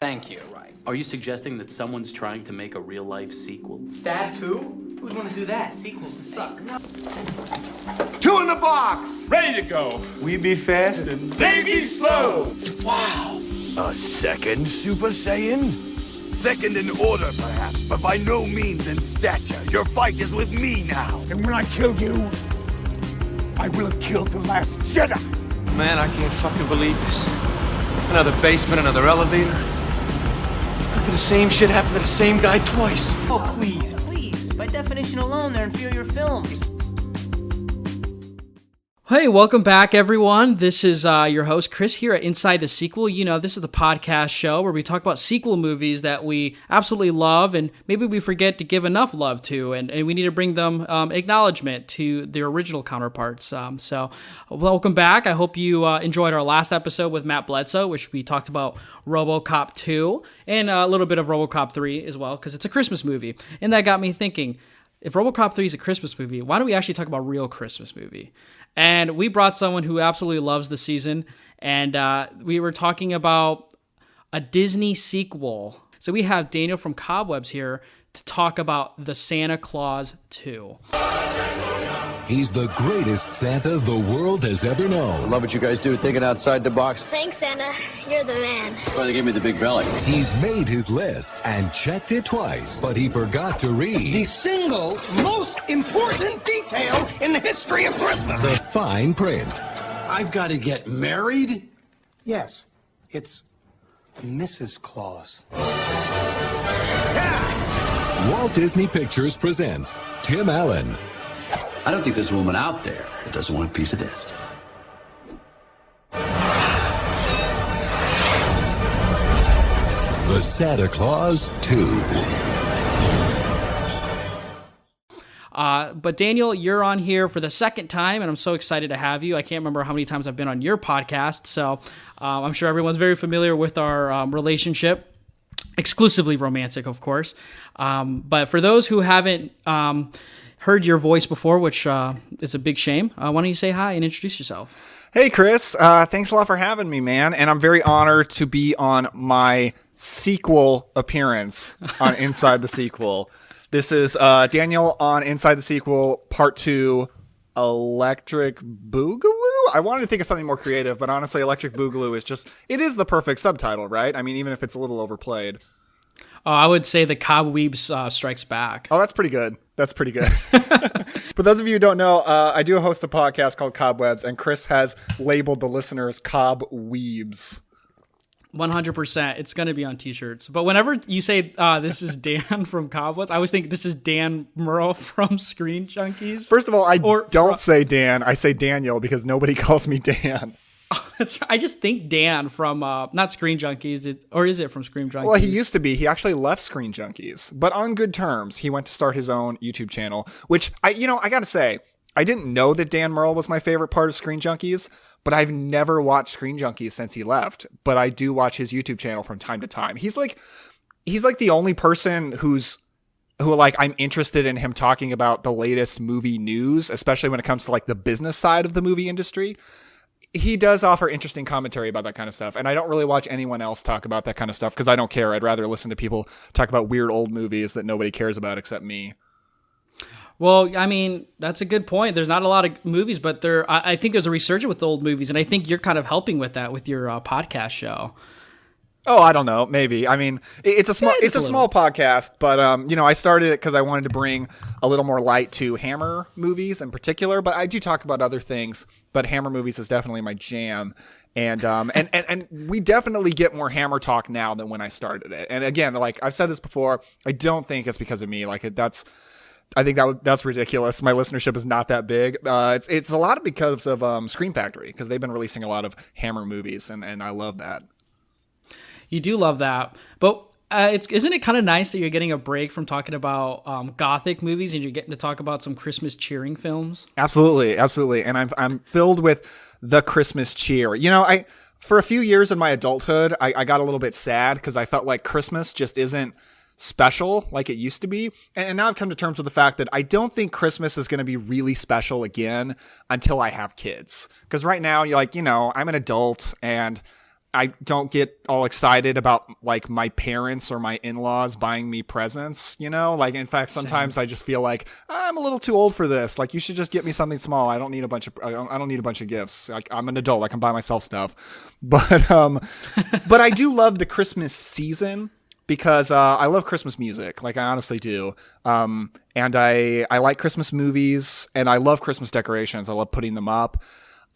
Thank you. Right. Are you suggesting that someone's trying to make a real-life sequel? Stab 2? Who'd want to do that? Sequels suck. 2 in the box! Ready to go. We be fast and They be slow. Wow. A second Super Saiyan? Second in order, perhaps, but by no means in stature. Your fight is with me now. And when I kill you, I will have killed the last Jedi. Man, I can't fucking believe this. Another basement, another elevator. How could the same shit happen to the same guy twice? Oh, please, please. By definition alone, they're inferior films. Hey, welcome back, everyone. This is your host, Cris, here at Inside the Sequel. You know, this is the podcast show where we talk about sequel movies that we absolutely love and maybe we forget to give enough love to, and we need to bring them acknowledgement to their original counterparts. So, welcome back. I hope you enjoyed our last episode with Matt Bledsoe, which we talked about RoboCop 2 and a little bit of RoboCop 3 as well, because it's a Christmas movie. And that got me thinking, if RoboCop 3 is a Christmas movie, why don't we actually talk about a real Christmas movie? And we brought someone who absolutely loves the season, and we were talking about a Disney sequel. So we have Daniel from Cobwebs here to talk about the Santa Claus 2. He's the greatest Santa the world has ever known. I love what you guys do, thinking outside the box. Thanks, Santa. You're the man. Well, they gave me the big belly. He's made his list and checked it twice, but he forgot to read the single most important detail in the history of Christmas. The fine print. I've got to get married? Yes, it's Mrs. Claus. Walt Disney Pictures presents Tim Allen. I don't think there's a woman out there that doesn't want a piece of this. The Santa Claus 2. But Daniel, you're on here for the second time, and I'm so excited to have you. I can't remember how many times I've been on your podcast, so I'm sure everyone's very familiar with our relationship. Exclusively romantic, of course. But for those who haven't heard your voice before, which is a big shame, why don't you say hi and introduce yourself? Hey, Cris. Thanks a lot for having me, man. And I'm very honored to be on my sequel appearance on Inside the Sequel. This is Daniel on Inside the Sequel, Part 2, Electric Boogaloo? I wanted to think of something more creative, but honestly, Electric Boogaloo it is the perfect subtitle, right? I mean, even if it's a little overplayed. I would say the Cobwebs Strikes Back. Oh, that's pretty good. That's pretty good. For those of you who don't know, I do host a podcast called Cobwebs, and Cris has labeled the listeners Cobwebs. 100%. It's going to be on t-shirts. But whenever you say this is Dan from Cobwebs, I always think this is Dan Merle from Screen Junkies. First of all, I don't say Dan. I say Daniel because nobody calls me Dan. That's right. I just think Dan from not Screen Junkies, or is it from Screen Junkies? Well, he used to be. He actually left Screen Junkies, but on good terms. He went to start his own YouTube channel, which I got to say, I didn't know that Dan Merle was my favorite part of Screen Junkies, but I've never watched Screen Junkies since he left. But I do watch his YouTube channel from time to time. He's like the only person who I'm interested in him talking about the latest movie news, especially when it comes to like the business side of the movie industry. He does offer interesting commentary about that kind of stuff. And I don't really watch anyone else talk about that kind of stuff because I don't care. I'd rather listen to people talk about weird old movies that nobody cares about except me. Well, I mean, that's a good point. There's not a lot of movies, but I think there's a resurgence with old movies. And I think you're kind of helping with that with your podcast show. Oh, I don't know. Maybe. I mean, it's a small podcast, but I started it because I wanted to bring a little more light to Hammer movies in particular. But I do talk about other things. But Hammer movies is definitely my jam, and we definitely get more Hammer talk now than when I started it. And again, like I've said this before, I don't think it's because of me. I think that's ridiculous. My listenership is not that big. It's a lot because of Scream Factory because they've been releasing a lot of Hammer movies, and I love that. You do love that, but isn't it kind of nice that you're getting a break from talking about Gothic movies and you're getting to talk about some Christmas cheering films? Absolutely, absolutely, and I'm filled with the Christmas cheer. For a few years in my adulthood, I got a little bit sad because I felt like Christmas just isn't special like it used to be. And now I've come to terms with the fact that I don't think Christmas is going to be really special again until I have kids. Because right now, I'm an adult and I don't get all excited about like my parents or my in-laws buying me presents, you know? Like, in fact, sometimes I just feel like I'm a little too old for this. Like, you should just get me something small. I don't need a bunch of gifts. Like, I'm an adult. I can buy myself stuff. But I do love the Christmas season because I love Christmas music. Like, I honestly do. And I like Christmas movies and I love Christmas decorations. I love putting them up.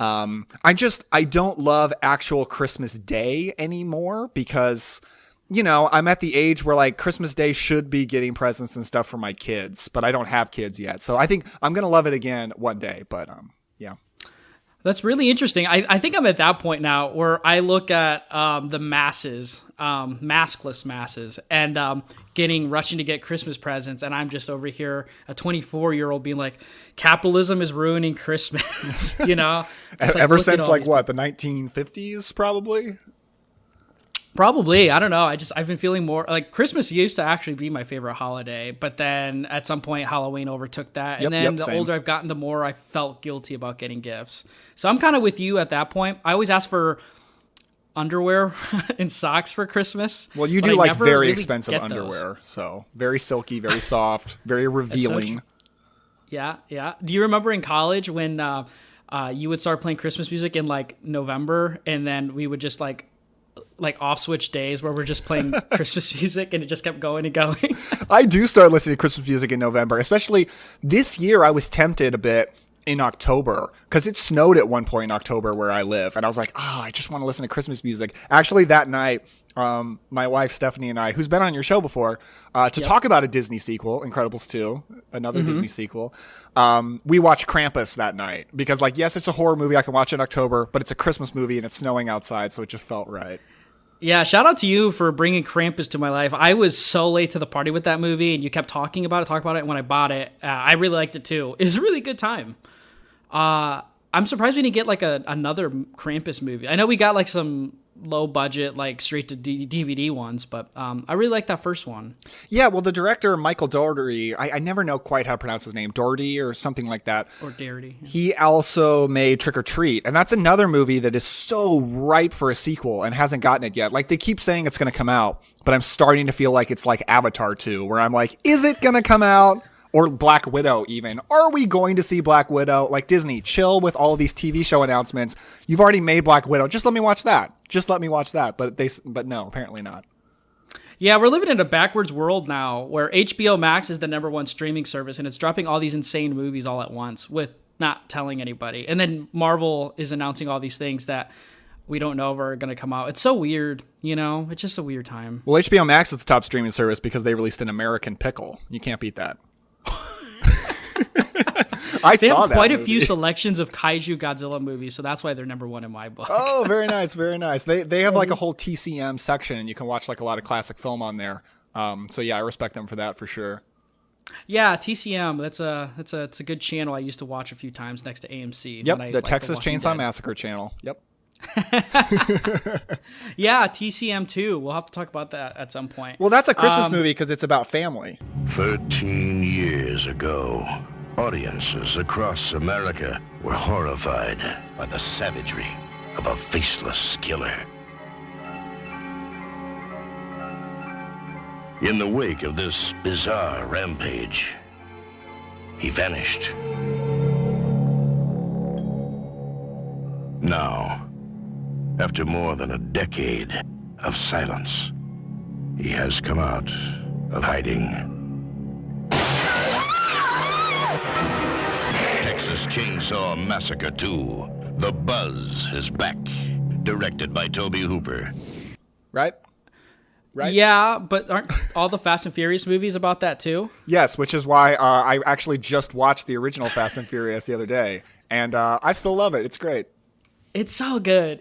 I don't love actual Christmas Day anymore because, you know, I'm at the age where like Christmas Day should be getting presents and stuff for my kids, but I don't have kids yet. So I think I'm going to love it again one day, but yeah. That's really interesting. I think I'm at that point now where I look at the masses, maskless masses, and rushing to get Christmas presents, and I'm just over here, a 24-year-old, being like, capitalism is ruining Christmas, you know? Just, like, ever since like what, the 1950s, probably? Probably. I don't know. I've been feeling more like Christmas used to actually be my favorite holiday, but then at some point Halloween overtook that. And then the older I've gotten, the more I felt guilty about getting gifts. So I'm kind of with you at that point. I always ask for underwear and socks for Christmas. Well, you do like very expensive underwear. So very silky, very soft, very revealing. Yeah. Yeah. Do you remember in college when you would start playing Christmas music in like November, and then we would just like off switch days where we're just playing Christmas music and it just kept going and going? I do start listening to Christmas music in November, especially this year. I was tempted a bit in October because it snowed at one point in October where I live. And I was like, I just want to listen to Christmas music. Actually, that night, my wife, Stephanie, and I, who's been on your show before, to talk about a Disney sequel, Incredibles 2, another Disney sequel. We watched Krampus that night because, like, yes, it's a horror movie. I can watch it in October, but it's a Christmas movie and it's snowing outside. So it just felt right. Yeah, shout out to you for bringing Krampus to my life. I was so late to the party with that movie, and you kept talking about it. And when I bought it, I really liked it too. It was a really good time. I'm surprised we didn't get like another Krampus movie. I know we got like some low budget, like straight to DVD ones, but I really like that first one. Yeah, well, the director, Michael Dougherty, I never know quite how to pronounce his name, Dougherty or something like that. Or Dougherty. Yeah. He also made Trick or Treat, and that's another movie that is so ripe for a sequel and hasn't gotten it yet. Like, they keep saying it's going to come out, but I'm starting to feel like it's like Avatar 2, where I'm like, is it going to come out? Or Black Widow even. Are we going to see Black Widow? Like, Disney, chill with all these TV show announcements. You've already made Black Widow. Just let me watch that. But no, apparently not. Yeah, we're living in a backwards world now where HBO Max is the #1 streaming service, and it's dropping all these insane movies all at once with not telling anybody. And then Marvel is announcing all these things that we don't know if are going to come out. It's so weird, you know? It's just a weird time. Well, HBO Max is the top streaming service because they released an American Pickle. You can't beat that. They have quite a few selections of kaiju Godzilla movies, so that's why they're #1 in my book. Oh, very nice, very nice. They have like a whole TCM section, and you can watch like a lot of classic film on there. So yeah, I respect them for that for sure. Yeah, TCM. It's a good channel I used to watch a few times next to AMC. Yep, the Texas Chainsaw Massacre channel. Yep. Yeah, TCM too. We'll have to talk about that at some point. Well, that's a Christmas movie because it's about family. 13 years ago, audiences across America were horrified by the savagery of a faceless killer. In the wake of this bizarre rampage, he vanished. Now, after more than a decade of silence, he has come out of hiding. Texas Chainsaw Massacre 2, The Buzz is back, directed by Tobe Hooper. Right? Yeah, but aren't all the Fast and Furious movies about that too? Yes, which is why I actually just watched the original Fast and Furious the other day, and I still love it. It's great. It's so good.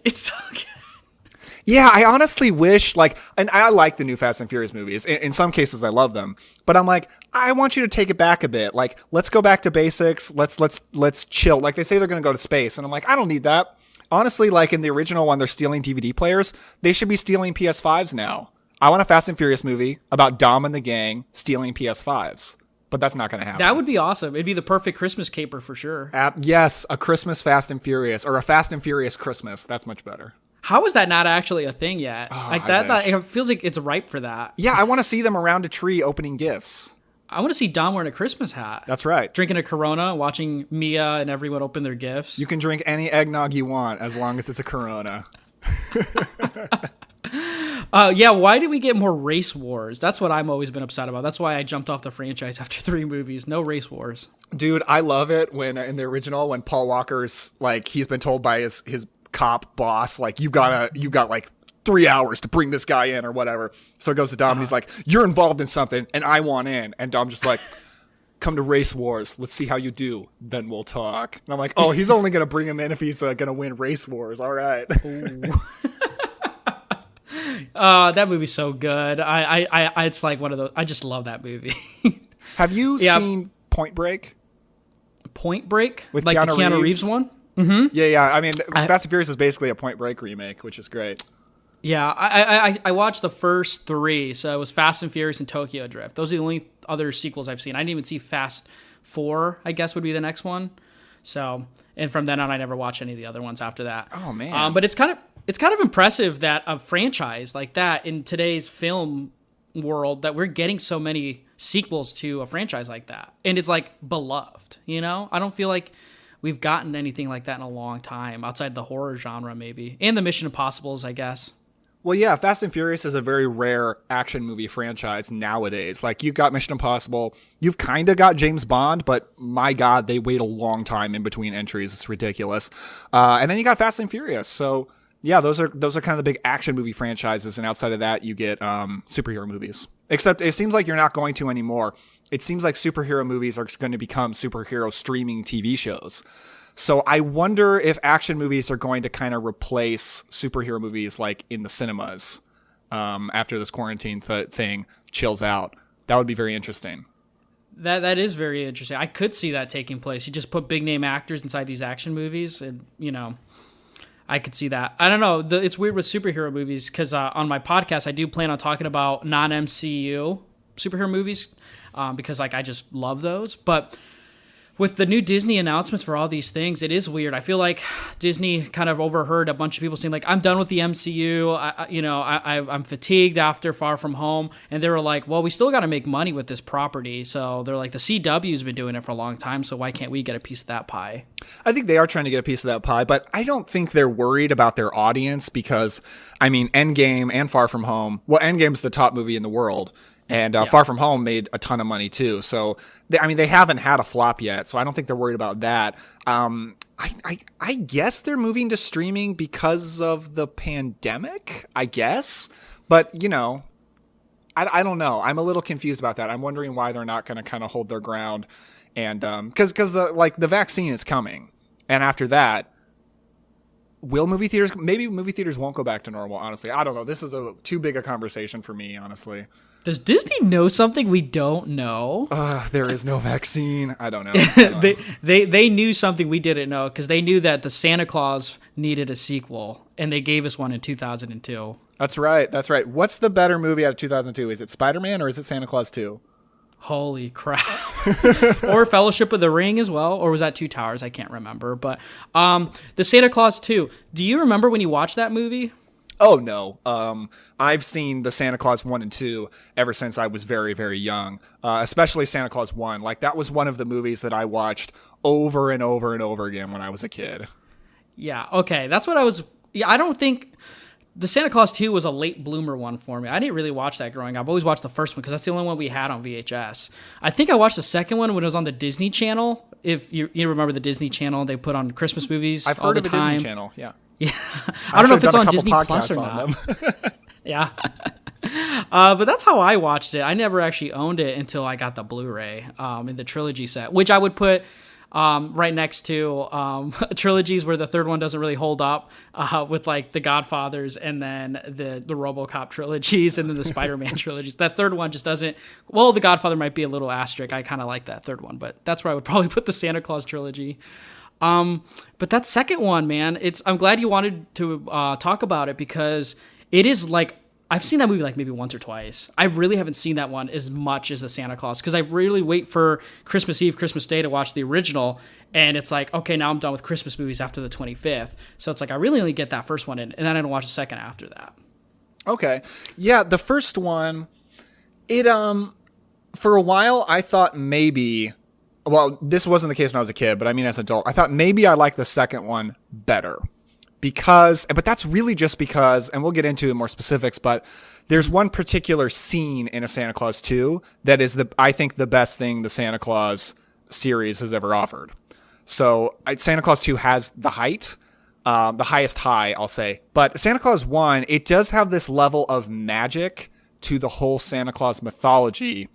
Yeah, I honestly wish, and I like the new Fast and Furious movies. In some cases, I love them. But I'm like, I want you to take it back a bit. Like, let's go back to basics. Let's chill. Like, they say they're going to go to space. And I'm like, I don't need that. Honestly, like in the original one, they're stealing DVD players. They should be stealing PS5s now. I want a Fast and Furious movie about Dom and the gang stealing PS5s. But that's not going to happen. That would be awesome. It'd be the perfect Christmas caper for sure. Yes, a Christmas Fast and Furious, or a Fast and Furious Christmas. That's much better. How is that not actually a thing yet? I that wish. it feels like it's ripe for that. Yeah, I want to see them around a tree opening gifts. I want to see Dom wearing a Christmas hat. That's right. Drinking a Corona, watching Mia and everyone open their gifts. You can drink any eggnog you want as long as it's a Corona. Yeah, why did we get more race wars? That's what I've always been upset about. That's why I jumped off the franchise after 3 movies. No race wars. Dude, I love it when in the original when Paul Walker's like he's been told by his cop boss like you got like 3 hours to bring this guy in or whatever. So it goes to Dom and he's like, "You're involved in something and I want in." And Dom's just like, "Come to race wars. Let's see how you do. Then we'll talk." And I'm like, "Oh, he's only gonna bring him in if he's gonna win race wars. All right." That movie's so good. I it's like one of those. I just love that movie. Have you seen Point Break? Point Break, with like Keanu the Keanu Reeves one. Mm-hmm. Yeah. I mean, Fast and Furious is basically a Point Break remake, which is great. Yeah, I watched the first 3, so it was Fast and Furious and Tokyo Drift. Those are the only other sequels I've seen. I didn't even see Fast 4, I guess would be the next one. So, and from then on, I never watched any of the other ones after that. Oh man! But it's kind of impressive that a franchise like that in today's film world that we're getting so many sequels to a franchise like that, and it's like beloved. You know, I don't feel like we've gotten anything like that in a long time outside the horror genre, maybe, and the Mission Impossibles, I guess. Well, yeah, Fast and Furious is a very rare action movie franchise nowadays. Like, you've got Mission Impossible, you've kind of got James Bond, but my God, they wait a long time in between entries. It's ridiculous. And then you got Fast and Furious. So, yeah, those are kind of the big action movie franchises. And outside of that, you get superhero movies. Except it seems like you're not going to anymore. It seems like superhero movies are going to become superhero streaming TV shows. So I wonder if action movies are going to kind of replace superhero movies like in the cinemas after this quarantine thing chills out. That would be very interesting. That is very interesting. I could see that taking place. You just put big name actors inside these action movies, and I could see that. I don't know. It's weird with superhero movies because on my podcast I do plan on talking about non-MCU superhero movies because I just love those, but. With the new Disney announcements for all these things, it is weird. I feel like Disney kind of overheard a bunch of people saying, like, I'm done with the MCU. I'm fatigued after Far From Home. And they were like, well, we still got to make money with this property. So they're like, the CW's been doing it for a long time, so why can't we get a piece of that pie? I think they are trying to get a piece of that pie, but I don't think they're worried about their audience because, I mean, Endgame and Far From Home, well, Endgame's the top movie in the world. And Far From Home made a ton of money too. So, they haven't had a flop yet. So I don't think they're worried about that. I guess they're moving to streaming because of the pandemic, I guess. But, I don't know. I'm a little confused about that. I'm wondering why they're not going to kind of hold their ground. And because the vaccine is coming. And after that, maybe movie theaters won't go back to normal, honestly. I don't know. This is too big a conversation for me, honestly. Does Disney know something we don't know? There is no vaccine. I don't know. They knew something we didn't know because they knew that the Santa Claus needed a sequel, and they gave us one in 2002. That's right. What's the better movie out of 2002? Is it Spider-Man or is it Santa Claus 2? Holy crap. Or Fellowship of the Ring as well. Or was that Two Towers? I can't remember. But the Santa Claus 2. Do you remember when you watched that movie? Oh, no. I've seen the Santa Claus 1 and 2 ever since I was very, very young, especially Santa Claus 1. Like, that was one of the movies that I watched over and over and over again when I was a kid. Yeah, okay. That's what I was... Yeah, I don't think... The Santa Claus 2 was a late bloomer one for me. I didn't really watch that growing up. I've always watched the first one because that's the only one we had on VHS. I think I watched the second one when it was on the Disney Channel. If you remember the Disney Channel, they put on Christmas movies all the time. I've heard of the Disney Channel, yeah. Yeah, I don't know if it's on Disney Plus or not. Yeah, but that's how I watched it. I never actually owned it until I got the Blu-ray in the trilogy set, which I would put right next to trilogies where the third one doesn't really hold up, with like the Godfathers and then the RoboCop trilogies and then the Spider-Man trilogies. That third one just doesn't. Well, the Godfather might be a little asterisk. I kind of like that third one, but that's where I would probably put the Santa Claus trilogy. But that second one, man, I'm glad you wanted to talk about it because it is like I've seen that movie like maybe once or twice. I really haven't seen that one as much as the Santa Claus because I really wait for Christmas Eve, Christmas Day to watch the original, and it's like, okay, now I'm done with Christmas movies after the 25th. So it's like I really only get that first one in, and then I don't watch the second after that. Okay. Yeah, the first one, it for a while I thought maybe, well, this wasn't the case when I was a kid, but I mean as an adult, I thought maybe I liked the second one better. But that's really just because, and we'll get into more specifics, but there's one particular scene in A Santa Claus 2 that is I think the best thing the Santa Claus series has ever offered. So Santa Claus 2 has the highest high, I'll say. But Santa Claus 1, it does have this level of magic to the whole Santa Claus mythology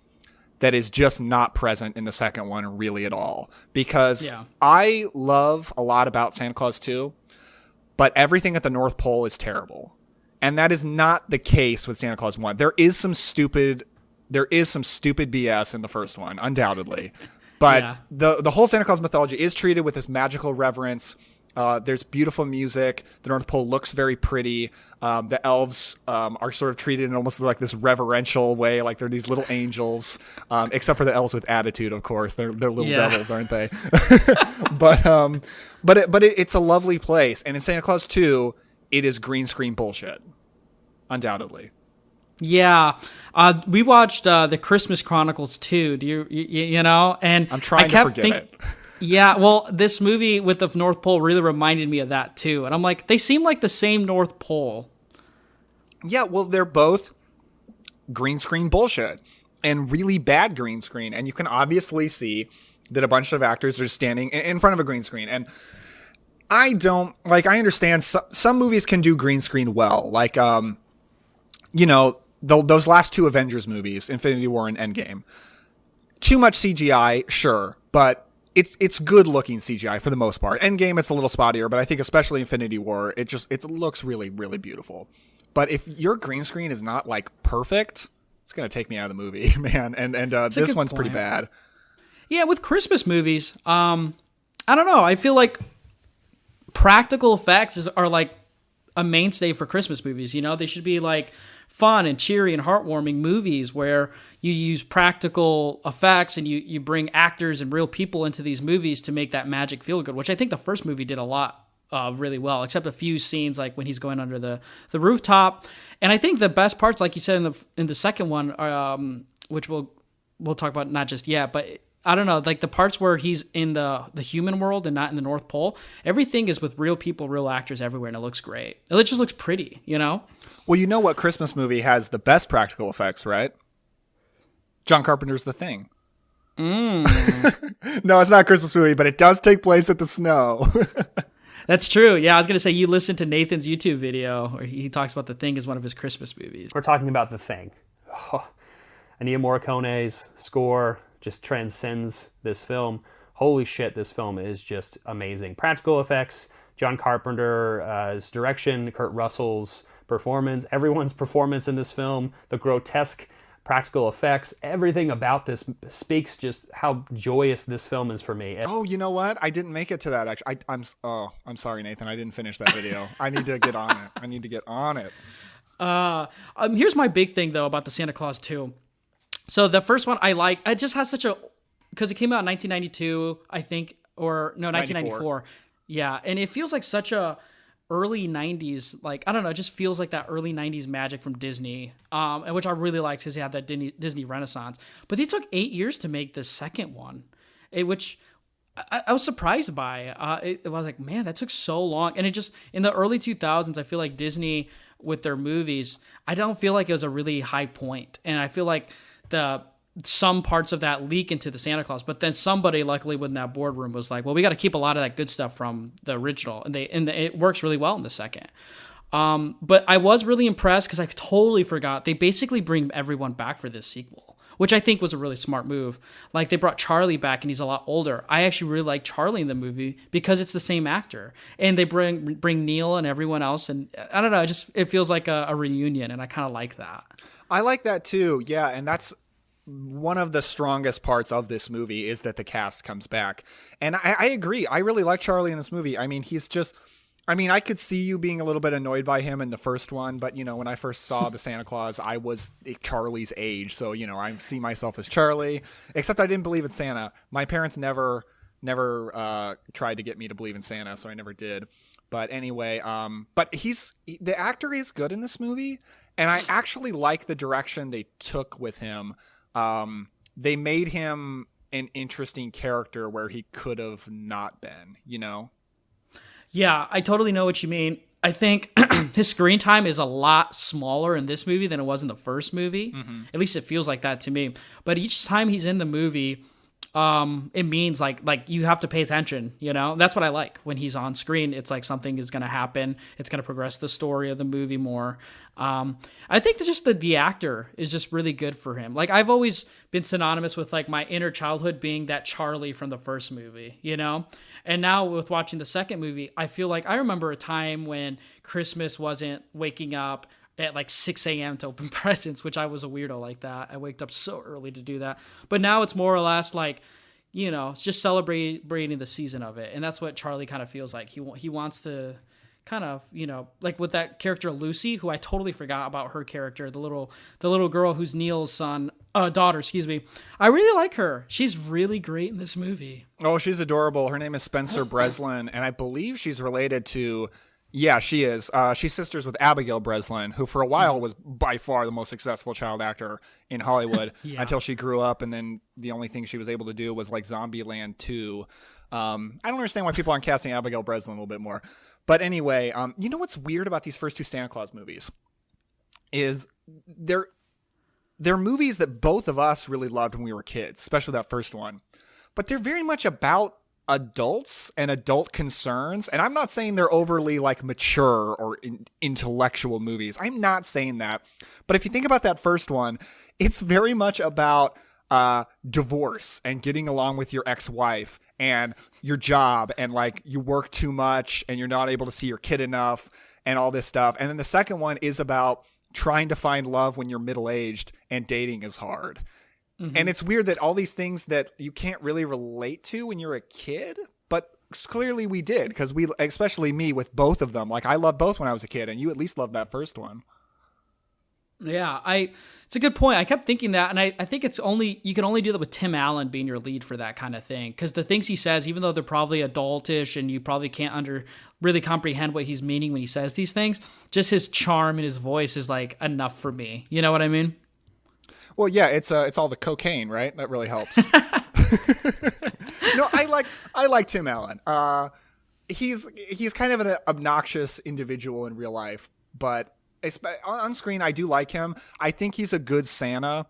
that is just not present in the second one really at all. Because I love a lot about Santa Claus 2, but everything at the North Pole is terrible. And that is not the case with Santa Claus 1. There is some stupid BS in the first one, undoubtedly. But the whole Santa Claus mythology is treated with this magical reverence. There's beautiful music. The North Pole looks very pretty. The elves are sort of treated in almost like this reverential way, like they're these little angels, except for the elves with attitude, of course. They're little devils, aren't they? But it's a lovely place. And in Santa Claus 2, it is green screen bullshit, undoubtedly. Yeah, we watched the Christmas Chronicles 2. Do you know? And I'm trying to forget it. Yeah, well, this movie with the North Pole really reminded me of that too. And I'm like, they seem like the same North Pole. Yeah, well, they're both green screen bullshit and really bad green screen. And you can obviously see that a bunch of actors are standing in front of a green screen. And I understand some movies can do green screen well. Like, those last two Avengers movies, Infinity War and Endgame. Too much CGI, sure, but it's good looking CGI for the most part. Endgame, it's a little spottier, but I think especially Infinity War, it looks really, really beautiful. But if your green screen is not like perfect, it's gonna take me out of the movie, man. And this one's pretty bad. Yeah, with Christmas movies, I don't know. I feel like practical effects are like a mainstay for Christmas movies. You know, they should be like fun and cheery and heartwarming movies where you use practical effects and you bring actors and real people into these movies to make that magic feel good, which I think the first movie did a lot really well, except a few scenes like when he's going under the rooftop. And I think the best parts, like you said in the second one, are, which we'll talk about not just yet, but I don't know, like the parts where he's in the human world and not in the North Pole, everything is with real people, real actors everywhere, and it looks great. It just looks pretty, you know? Well, you know what Christmas movie has the best practical effects, right? John Carpenter's The Thing. No, it's not a Christmas movie, but it does take place at the snow. That's true. Yeah, I was going to say, you listened to Nathan's YouTube video where he talks about The Thing as one of his Christmas movies. We're talking about The Thing. Oh, Ennio Morricone's score just transcends this film. Holy shit, this film is just amazing. Practical effects, John Carpenter's direction, Kurt Russell's performance, everyone's performance in this film, the grotesque practical effects, everything about this speaks just how joyous this film is for me. Oh, you know what? I didn't make it to that, actually. I'm sorry, Nathan. I didn't finish that video. I need to get on it. Here's my big thing, though, about the Santa Claus 2. So the first one I like, it just has because it came out in 1992, I think, or no, 1994. Yeah, and it feels like such a early 90s, like, I don't know, it just feels like that early 90s magic from Disney, which I really liked because they had that Disney Renaissance. But they took 8 years to make the second one, which I was surprised by. I was like, man, that took so long. And it just, in the early 2000s, I feel like Disney, with their movies, I don't feel like it was a really high point. And I feel like some parts of that leak into the Santa Claus, but then somebody, luckily within that boardroom, was like, well, we got to keep a lot of that good stuff from the original, and it works really well in the second. But I was really impressed because I totally forgot they basically bring everyone back for this sequel, which I think was a really smart move. Like, they brought Charlie back and he's a lot older. I actually really like Charlie in the movie because it's the same actor, and they bring Neil and everyone else, and I don't know, it feels like a reunion, and I kind of like that. I like that too. Yeah. And that's one of the strongest parts of this movie, is that the cast comes back. And I agree. I really like Charlie in this movie. I mean, he's just, I mean, I could see you being a little bit annoyed by him in the first one, but, you know, when I first saw the Santa Claus, I was Charlie's age. So, you know, I see myself as Charlie, except I didn't believe in Santa. My parents never tried to get me to believe in Santa, so I never did. But anyway, but the actor is good in this movie, and I actually like the direction they took with him. They made him an interesting character where he could have not been, you know? Yeah, I totally know what you mean. I think his screen time is a lot smaller in this movie than it was in the first movie. Mm-hmm. At least it feels like that to me. But each time he's in the movie, it means like you have to pay attention, you know? That's what I like when he's on screen. It's like something is going to happen. It's going to progress the story of the movie more. I think just the actor is just really good for him. Like, I've always been synonymous with like my inner childhood being that Charlie from the first movie, you know? And now with watching the second movie, I feel like I remember a time when Christmas wasn't waking up at like 6 a.m. to open presents, which I was a weirdo like that. I waked up so early to do that. But now it's more or less like, you know, it's just celebrating the season of it. And that's what Charlie kind of feels like. He wants to kind of, you know, like with that character Lucy, who I totally forgot about her character, the little girl who's Neil's daughter, excuse me. I really like her. She's really great in this movie. Oh, she's adorable. Her name is Spencer Breslin, and I believe she's related to... Yeah, she is. She's sisters with Abigail Breslin, who for a while was by far the most successful child actor in Hollywood until she grew up, and then the only thing she was able to do was like Zombieland 2. I don't understand why people aren't casting Abigail Breslin a little bit more. But anyway, you know what's weird about these first two Santa Claus movies is they're movies that both of us really loved when we were kids, especially that first one. But they're very much about adults and adult concerns. And I'm not saying they're overly like mature or intellectual movies. I'm not saying that. But if you think about that first one, it's very much about divorce and getting along with your ex-wife and your job, and like you work too much and you're not able to see your kid enough and all this stuff. And then the second one is about trying to find love when you're middle-aged and dating is hard. Mm-hmm. And it's weird that all these things that you can't really relate to when you're a kid, but clearly we did, because especially me with both of them. Like, I loved both when I was a kid, and you at least loved that first one. Yeah, it's a good point. I kept thinking that, and I think you can only do that with Tim Allen being your lead for that kind of thing, because the things he says, even though they're probably adultish and you probably can't really comprehend what he's meaning when he says these things, just his charm and his voice is like enough for me. You know what I mean? Well, yeah, it's all the cocaine, right? That really helps. No, I like Tim Allen. He's kind of an obnoxious individual in real life, but on screen, I do like him. I think he's a good Santa.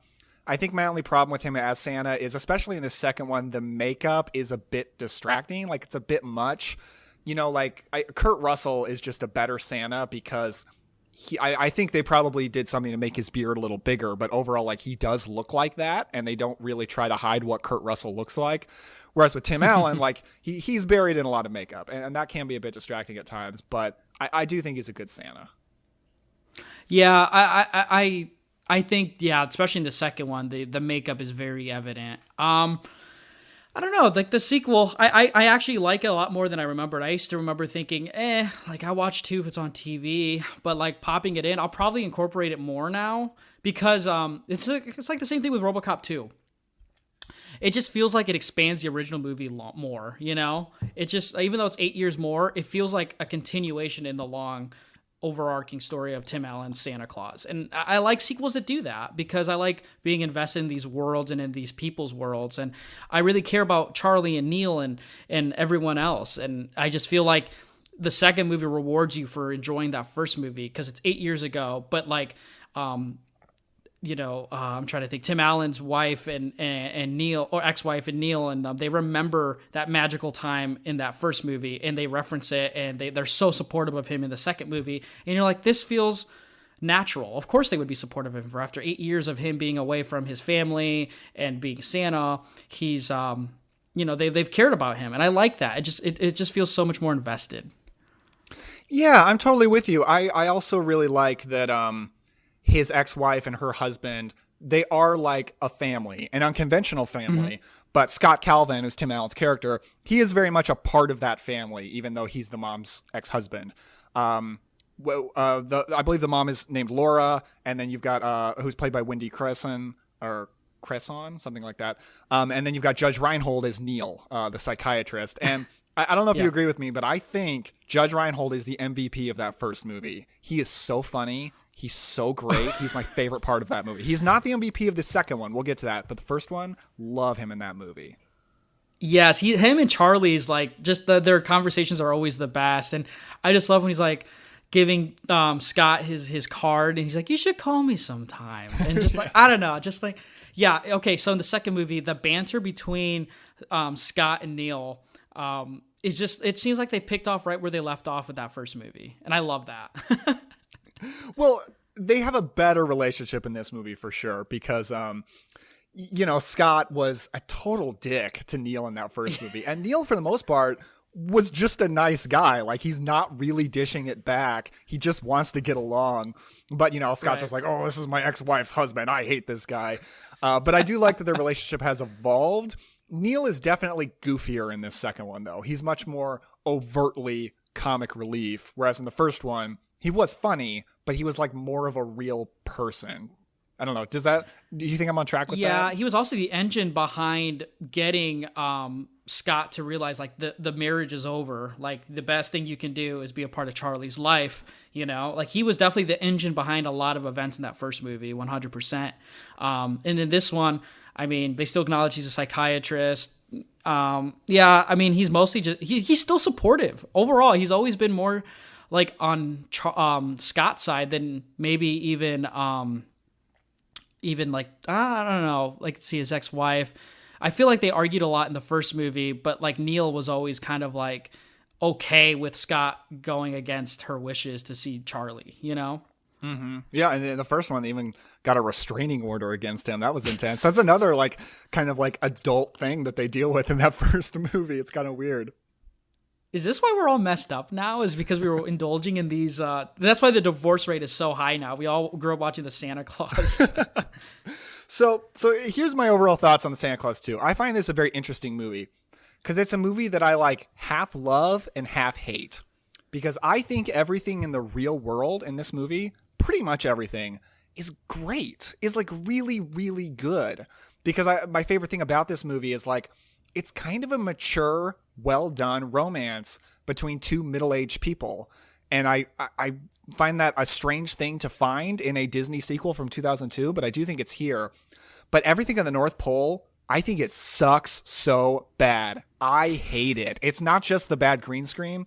I think my only problem with him as Santa is, especially in the second one, the makeup is a bit distracting. Like, it's a bit much. You know, like Kurt Russell is just a better Santa because I think they probably did something to make his beard a little bigger, but overall, like, he does look like that, and they don't really try to hide what Kurt Russell looks like. Whereas with Tim Allen, like, he's buried in a lot of makeup, and that can be a bit distracting at times, but I do think he's a good Santa. Yeah, I think, yeah, especially in the second one, the makeup is very evident. I don't know, like the sequel, I actually like it a lot more than I remembered. I used to remember thinking, like I watch 2 if it's on TV, but like popping it in, I'll probably incorporate it more now because it's like the same thing with RoboCop 2. It just feels like it expands the original movie more, you know? It just, even though it's 8 years more, it feels like a continuation in the long overarching story of Tim Allen's Santa Claus. And I like sequels that do that because I like being invested in these worlds and in these people's worlds. And I really care about Charlie and Neil and everyone else. And I just feel like the second movie rewards you for enjoying that first movie because it's 8 years ago. But like, I'm trying to think, Tim Allen's wife and Neil, or ex-wife and Neil, and they remember that magical time in that first movie, and they reference it, and they're so supportive of him in the second movie, and you're like, this feels natural. Of course they would be supportive of him, for after 8 years of him being away from his family and being Santa, he's, they've cared about him, and I like that. It just feels so much more invested. Yeah, I'm totally with you. I also really like that, his ex-wife and her husband they are like a family, an unconventional family. But Scott Calvin, who's Tim Allen's character, he is very much a part of that family, even though he's the mom's ex-husband. I believe the mom is named Laura, and then you've got who's played by Wendy Cresson, something like that. And then you've got Judge Reinhold as Neil, the psychiatrist. And I don't know if you agree with me, but I think Judge Reinhold is the MVP of that first movie. He is so funny. He's so great. He's my favorite part of that movie. He's not the MVP of the second one. We'll get to that. But the first one, love him in that movie. Yes, him and Charlie's like just their conversations are always the best. And I just love when he's like giving Scott his card and he's like, you should call me sometime. And just like, I don't know, just like, yeah. Okay. So in the second movie, the banter between Scott and Neil is just, it seems like they picked off right where they left off with that first movie. And I love that. Well, they have a better relationship in this movie for sure because, Scott was a total dick to Neil in that first movie. And Neil, for the most part, was just a nice guy. Like, he's not really dishing it back. He just wants to get along. But, Scott's just like, oh, this is my ex-wife's husband. I hate this guy. But I do like that their relationship has evolved. Neil is definitely goofier in this second one, though. He's much more overtly comic relief, whereas in the first one, he was funny, but he was like more of a real person. I don't know. Do you think I'm on track with that? Yeah, he was also the engine behind getting Scott to realize like the marriage is over. Like the best thing you can do is be a part of Charlie's life. Like he was definitely the engine behind a lot of events in that first movie, 100%. And in this one, I mean, they still acknowledge he's a psychiatrist. He's mostly just he's still supportive overall. He's always been more like on Scott's side than maybe even like, I don't know, like see his ex-wife. I feel like they argued a lot in the first movie, but like Neil was always kind of like okay with Scott going against her wishes to see Charlie, Mm-hmm. Yeah, and in the first one, they even got a restraining order against him. That was intense. That's another like kind of like adult thing that they deal with in that first movie. It's kind of weird. Is this why we're all messed up now? Is because we were indulging in these... that's why the divorce rate is so high now. We all grew up watching the Santa Claus. So here's my overall thoughts on the Santa Claus 2. I find this a very interesting movie because it's a movie that I like half love and half hate. Because I think everything in the real world in this movie, pretty much everything, is great. Is like really, really good. Because my favorite thing about this movie is like, it's kind of a mature, well-done romance between two middle-aged people. And I find that a strange thing to find in a Disney sequel from 2002, but I do think it's here. But everything on the North Pole, I think it sucks so bad. I hate it. It's not just the bad green screen.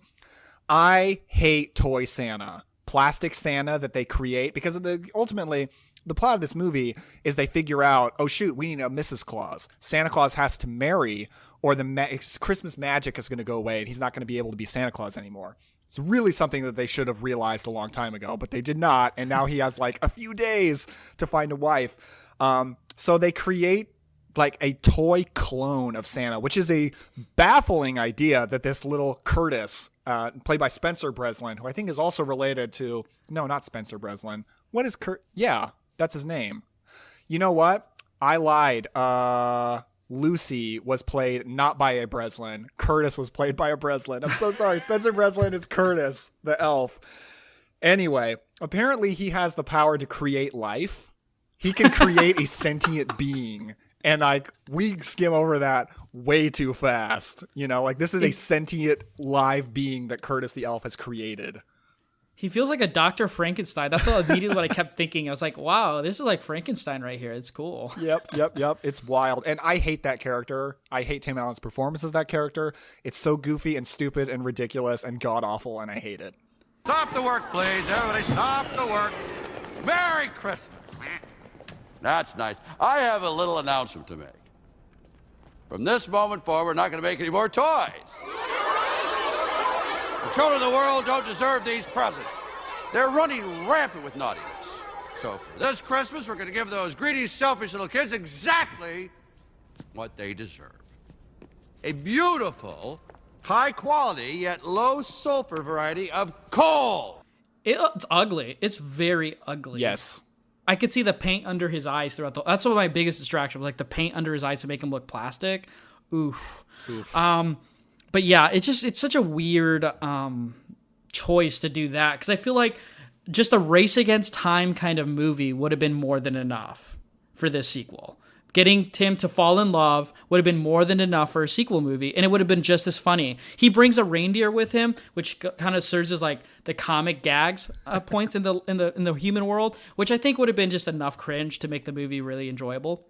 I hate Toy Santa, plastic Santa that they create, because ultimately... the plot of this movie is they figure out, oh shoot, we need a Mrs. Claus. Santa Claus has to marry or the Christmas magic is going to go away and he's not going to be able to be Santa Claus anymore. It's really something that they should have realized a long time ago, but they did not. And now he has like a few days to find a wife. So they create like a toy clone of Santa, which is a baffling idea that this little Curtis, played by Spencer Breslin, who I think is also related to, no, not Spencer Breslin. What is Yeah. That's his name. You know what? I lied. Lucy was played not by a Breslin. Curtis was played by a Breslin. I'm so sorry. Spencer Breslin is Curtis, the elf. Anyway, apparently he has the power to create life. He can create a sentient being. And we skim over that way too fast. This is a sentient live being that Curtis the elf has created. He feels like a Dr. Frankenstein. That's immediately what I kept thinking. I was like, wow, this is like Frankenstein right here. It's cool. Yep. It's wild. And I hate that character. I hate Tim Allen's performance as that character. It's so goofy and stupid and ridiculous and god-awful, and I hate it. Stop the work, please. Everybody stop the work. Merry Christmas. That's nice. I have a little announcement to make. From this moment forward, we're not going to make any more toys. The children of the world don't deserve these presents. They're running rampant with naughtiness. So for this Christmas, we're going to give those greedy, selfish little kids exactly what they deserve. A beautiful, high-quality, yet low-sulfur variety of coal. It's ugly. It's very ugly. Yes. I could see the paint under his eyes throughout the. That's one of my biggest distractions, like the paint under his eyes to make him look plastic. Oof. But yeah, it's such a weird choice to do that, because I feel like just a race against time kind of movie would have been more than enough for this sequel. Getting Tim to fall in love would have been more than enough for a sequel movie, and it would have been just as funny. He brings a reindeer with him, which kind of serves as like the comic gags points in the human world, which I think would have been just enough cringe to make the movie really enjoyable.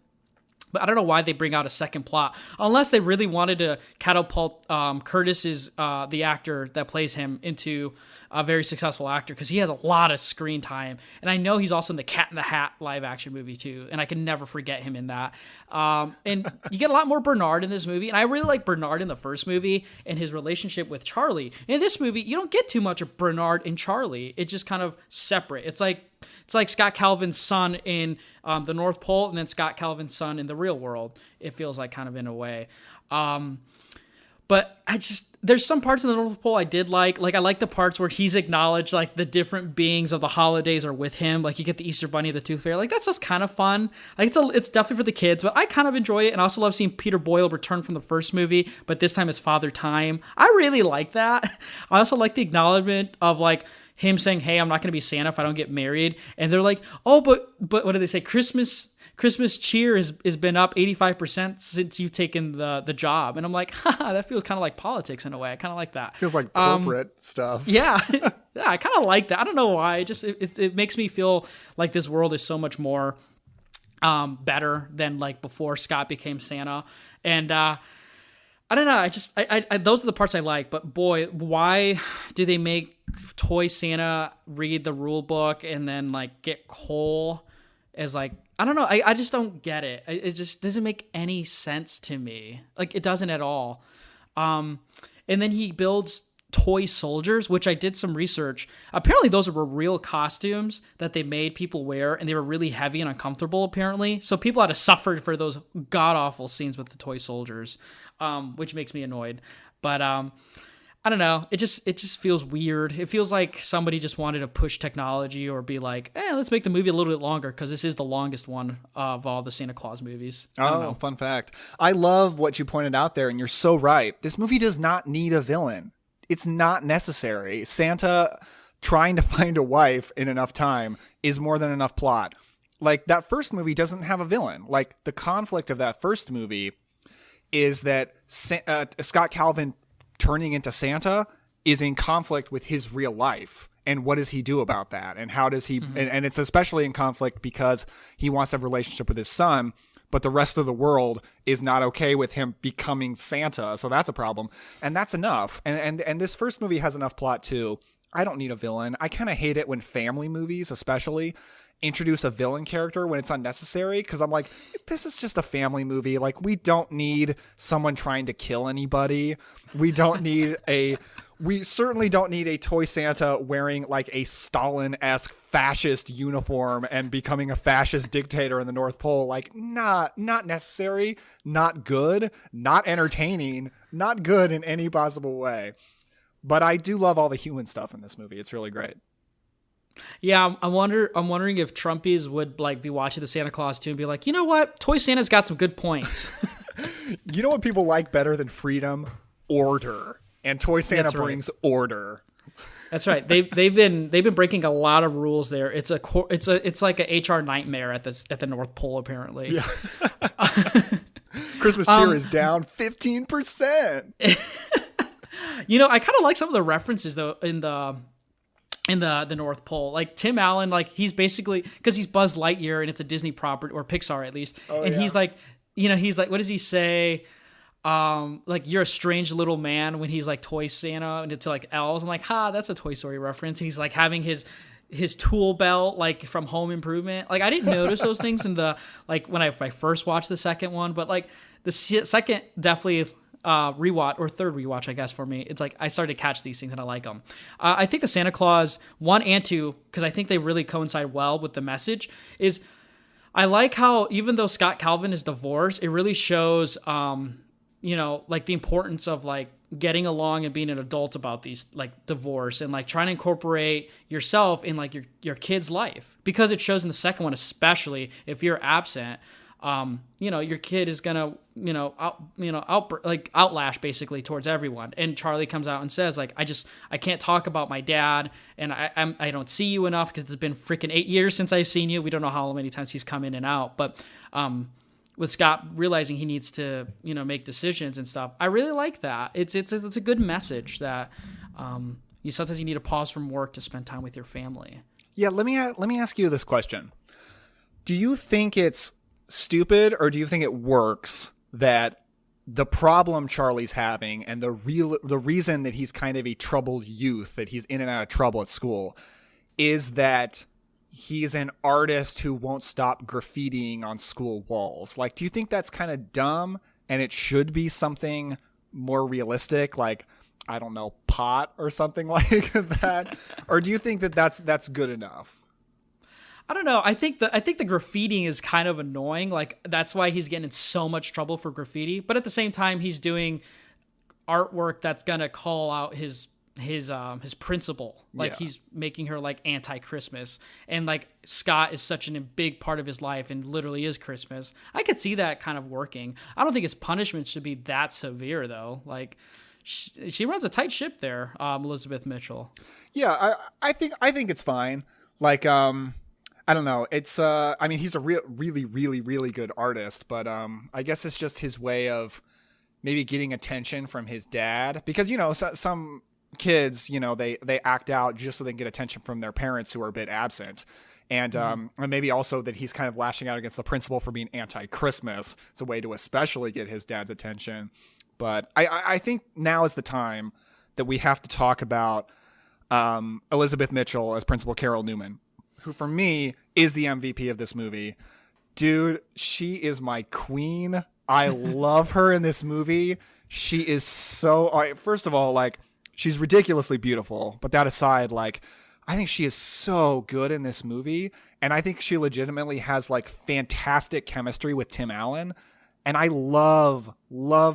But I don't know why they bring out a second plot, unless they really wanted to catapult Curtis, the actor that plays him, into a very successful actor, because he has a lot of screen time. And I know he's also in the Cat in the Hat live action movie too, and I can never forget him in that. And you get a lot more Bernard in this movie, and I really like Bernard in the first movie and his relationship with Charlie. In this movie, you don't get too much of Bernard and Charlie. It's just kind of separate. It's like Scott Calvin's son in the North Pole, and then Scott Calvin's son in the real world. It feels like, kind of, in a way. But there's some parts of the North Pole I did like. Like, I like the parts where he's acknowledged, like, the different beings of the holidays are with him. Like, you get the Easter Bunny, the Tooth Fairy. Like, that's just kind of fun. Like, it's definitely for the kids, but I kind of enjoy it. And I also love seeing Peter Boyle return from the first movie, but this time as Father Time. I really like that. I also like the acknowledgement of, like, him saying, hey, I'm not going to be Santa if I don't get married. And they're like, oh, but what do they say? Christmas cheer has been up 85% since you've taken the job. And I'm like, that feels kind of like politics in a way. I kind of like that. Feels like corporate stuff. Yeah. Yeah, I kind of like that. I don't know why. It makes me feel like this world is so much more better than like before Scott became Santa. And I don't know. I those are the parts I like. But boy, why do they make Toy Santa read the rule book and then like get Cole as like, I don't know. I just don't get it. It just doesn't make any sense to me. Like, it doesn't at all. And then he builds toy soldiers, which I did some research. Apparently those were real costumes that they made people wear, and they were really heavy and uncomfortable, apparently. So people had to suffer for those god-awful scenes with the toy soldiers, which makes me annoyed. But I don't know. It just feels weird. It feels like somebody just wanted to push technology or be like, let's make the movie a little bit longer, because this is the longest one of all the Santa Claus movies. I don't know. Fun fact. I love what you pointed out there, and you're so right. This movie does not need a villain. It's not necessary. Santa trying to find a wife in enough time is more than enough plot. Like, that first movie doesn't have a villain. Like, the conflict of that first movie is that Scott Calvin turning into Santa is in conflict with his real life. And what does he do about that? And how does he, and it's especially in conflict because he wants to have a relationship with his son, but the rest of the world is not okay with him becoming Santa. So that's a problem. And that's enough. And this first movie has enough plot too. I don't need a villain. I kind of hate it when family movies, especially, introduce a villain character when it's unnecessary, because I'm like, this is just a family movie. Like, we don't need someone trying to kill anybody. We certainly don't need a toy Santa wearing like a Stalin-esque fascist uniform and becoming a fascist dictator in the North Pole. Like, not necessary, not good, not entertaining, not good in any possible way. But I do love all the human stuff in this movie. It's really great. Yeah, I'm wondering if Trumpies would like be watching the Santa Claus 2 and be like, you know what, Toy Santa's got some good points. You know what people like better than freedom? Order. And Toy Santa brings order. That's right. They've been breaking a lot of rules there. It's like a HR nightmare at the North Pole, apparently. Yeah. Christmas cheer is down 15%. You know, I kind of like some of the references though in the North Pole. Like Tim Allen, like he's basically, because he's Buzz Lightyear and it's a Disney property, or Pixar at least. He's like, he's like, what does he say? Like, you're a strange little man when he's like Toy Santa and to like elves. I'm like, that's a Toy Story reference. And he's like having his tool belt like from Home Improvement. Like, I didn't notice those things in the, like when I first watched the second one, but like the second definitely rewatch, or third rewatch, I guess, for me, it's like I started to catch these things and I like them. I think the Santa Claus 1 and 2, because I think they really coincide well with the message, is I like how even though Scott Calvin is divorced, it really shows like the importance of like getting along and being an adult about these, like, divorce, and like trying to incorporate yourself in like your kid's life, because it shows in the second one, especially if you're absent, your kid is gonna outlash basically towards everyone. And Charlie comes out and says, like, I can't talk about my dad, and I don't see you enough because it's been freaking 8 years since I've seen you. We don't know how many times he's come in and out, but with Scott realizing he needs to, make decisions and stuff. I really like that. It's a good message that sometimes you need to pause from work to spend time with your family. Yeah, let me ask you this question. Do you think it's stupid, or do you think it works that the problem Charlie's having and the reason that he's kind of a troubled youth, that he's in and out of trouble at school, is that he's an artist who won't stop graffitiing on school walls? Like, do you think that's kind of dumb and it should be something more realistic, like, I don't know, pot or something like that? Or do you think that that's good enough? I don't know. I think the graffitiing is kind of annoying. Like, that's why he's getting in so much trouble for graffiti. But at the same time, he's doing artwork that's gonna call out his principal. Like, he's making her like anti-Christmas, and like Scott is such a big part of his life and literally is Christmas. I could see that kind of working. I don't think his punishment should be that severe though. Like, she runs a tight ship there, Elizabeth Mitchell. Yeah, I think it's fine. Like, I don't know. It's I mean, he's a really, really, really good artist, but I guess it's just his way of maybe getting attention from his dad, because some kids, they act out just so they can get attention from their parents who are a bit absent. And maybe also that he's kind of lashing out against the principal for being anti-Christmas. It's a way to especially get his dad's attention. But I think now is the time that we have to talk about Elizabeth Mitchell as Principal Carol Newman, who for me is the MVP of this movie. Dude, she is my queen. I love her in this movie. She is so, first of all, like, she's ridiculously beautiful, but that aside, like, I think she is so good in this movie, and I think she legitimately has like fantastic chemistry with Tim Allen, and I love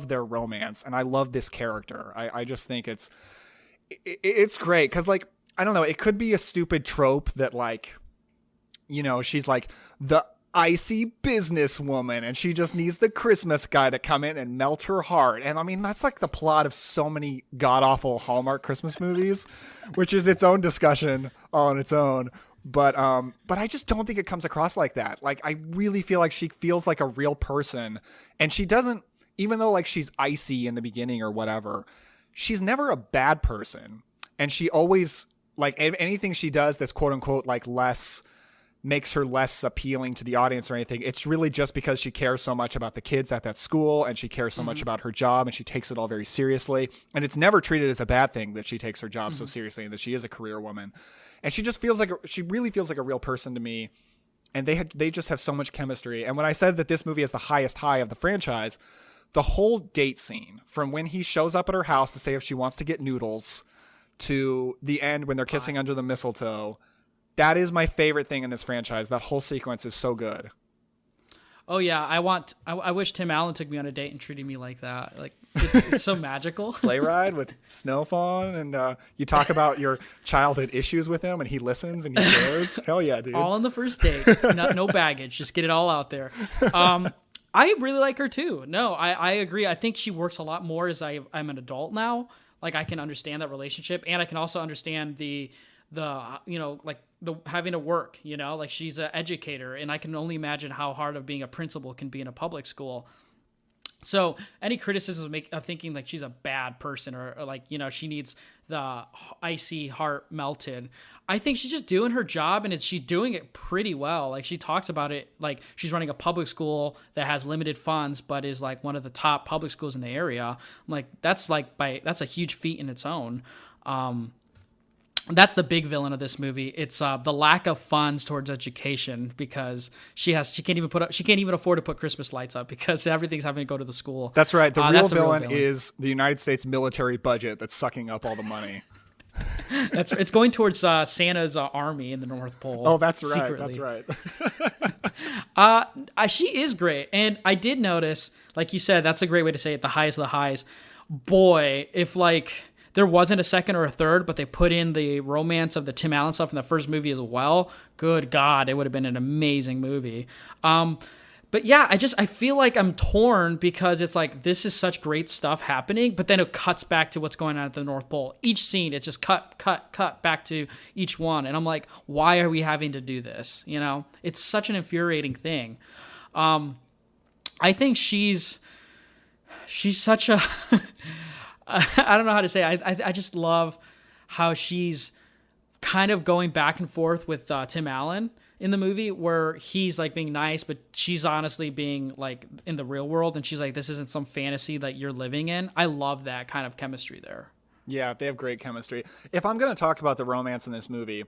their romance, and I love this character. I just think it's great, because, like, I don't know, it could be a stupid trope that, like, she's like the icy businesswoman and she just needs the Christmas guy to come in and melt her heart. And I mean, that's like the plot of so many god-awful Hallmark Christmas movies, which is its own discussion on its own. But I just don't think it comes across like that. Like, I really feel like she feels like a real person, and she doesn't, even though like she's icy in the beginning or whatever, she's never a bad person. And she always, like, anything she does that's quote unquote like makes her less appealing to the audience or anything, it's really just because she cares so much about the kids at that school, and she cares so much about her job, and she takes it all very seriously. And it's never treated as a bad thing that she takes her job so seriously, and that she is a career woman. And she just she really feels like a real person to me. And they just have so much chemistry. And when I said that this movie is the highest high of the franchise, the whole date scene, from when he shows up at her house to say if she wants to get noodles to the end when they're kissing under the mistletoe, that is my favorite thing in this franchise. That whole sequence is so good. Oh yeah, I wish Tim Allen took me on a date and treated me like that. Like, it's so magical. Sleigh ride with snow falling, and you talk about your childhood issues with him, and he listens and he cares. Hell yeah, dude! All on the first date, no baggage. Just get it all out there. I really like her too. No, I agree. I think she works a lot more as I'm an adult now. Like, I can understand that relationship, and I can also understand the having to work, like, she's an educator, and I can only imagine how hard of being a principal can be in a public school. So any criticism of thinking like she's a bad person, or like, she needs the icy heart melted, I think she's just doing her job, and she's doing it pretty well. Like, she talks about it like she's running a public school that has limited funds, but is like one of the top public schools in the area. I'm like, that's a huge feat in its own. That's the big villain of this movie. It's the lack of funds towards education, because she can't even afford to put Christmas lights up because everything's having to go to the school. That's right. The real villain is the United States military budget that's sucking up all the money. It's going towards Santa's army in the North Pole. Oh, that's right. Secretly. That's right. She is great, and I did notice, like you said, that's a great way to say it. The highest of the highs. boy, if like there wasn't a second or a third, but they put in the romance of the Tim Allen stuff in the first movie as well, good God, it would have been an amazing movie. But yeah, I feel like I'm torn because it's like, this is such great stuff happening, but then it cuts back to what's going on at the North Pole. Each scene, it's just cut back to each one. And I'm like, why are we having to do this? You know, it's such an infuriating thing. I think she's such a, I don't know how to say it. I just love how she's kind of going back and forth with Tim Allen in the movie, where he's like being nice, but she's honestly being like in the real world, and she's like, this isn't some fantasy that you're living in. I love that kind of chemistry there. Yeah, they have great chemistry. If I'm going to talk about the romance in this movie,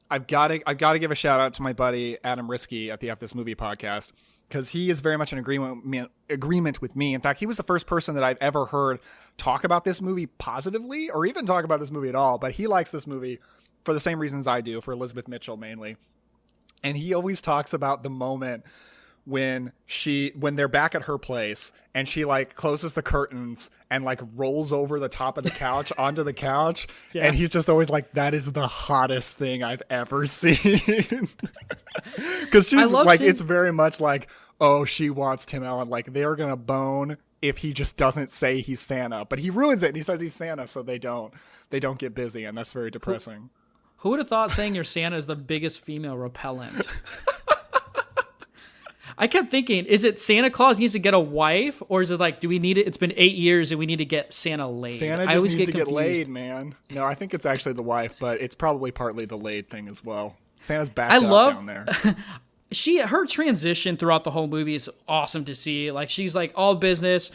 I've got to give a shout out to my buddy Adam Risky at the F This Movie podcast, because he is very much in agreement with me. In fact, he was the first person that I've ever heard talk about this movie positively, or even talk about this movie at all. But he likes this movie for the same reasons I do, for Elizabeth Mitchell mainly. And he always talks about the moment when they're back at her place and she like closes the curtains and like rolls over the top of the couch onto the couch. Yeah. And he's just always like, that is the hottest thing I've ever seen. Because she's like, it's very much like, oh, she wants Tim Allen. Like, they're going to bone if he just doesn't say he's Santa. But he ruins it and he says he's Santa, so they don't get busy. And that's very depressing. Who would have thought saying you're Santa is the biggest female repellent? I kept thinking, is it Santa Claus needs to get a wife, or is it like, do we need it? It's been 8 years and we need to get Santa laid. Santa just needs to get laid, man. No, I think it's actually the wife, but it's probably partly the laid thing as well. Santa's backed up down there. Her transition throughout the whole movie is awesome to see. Like, she's like all business,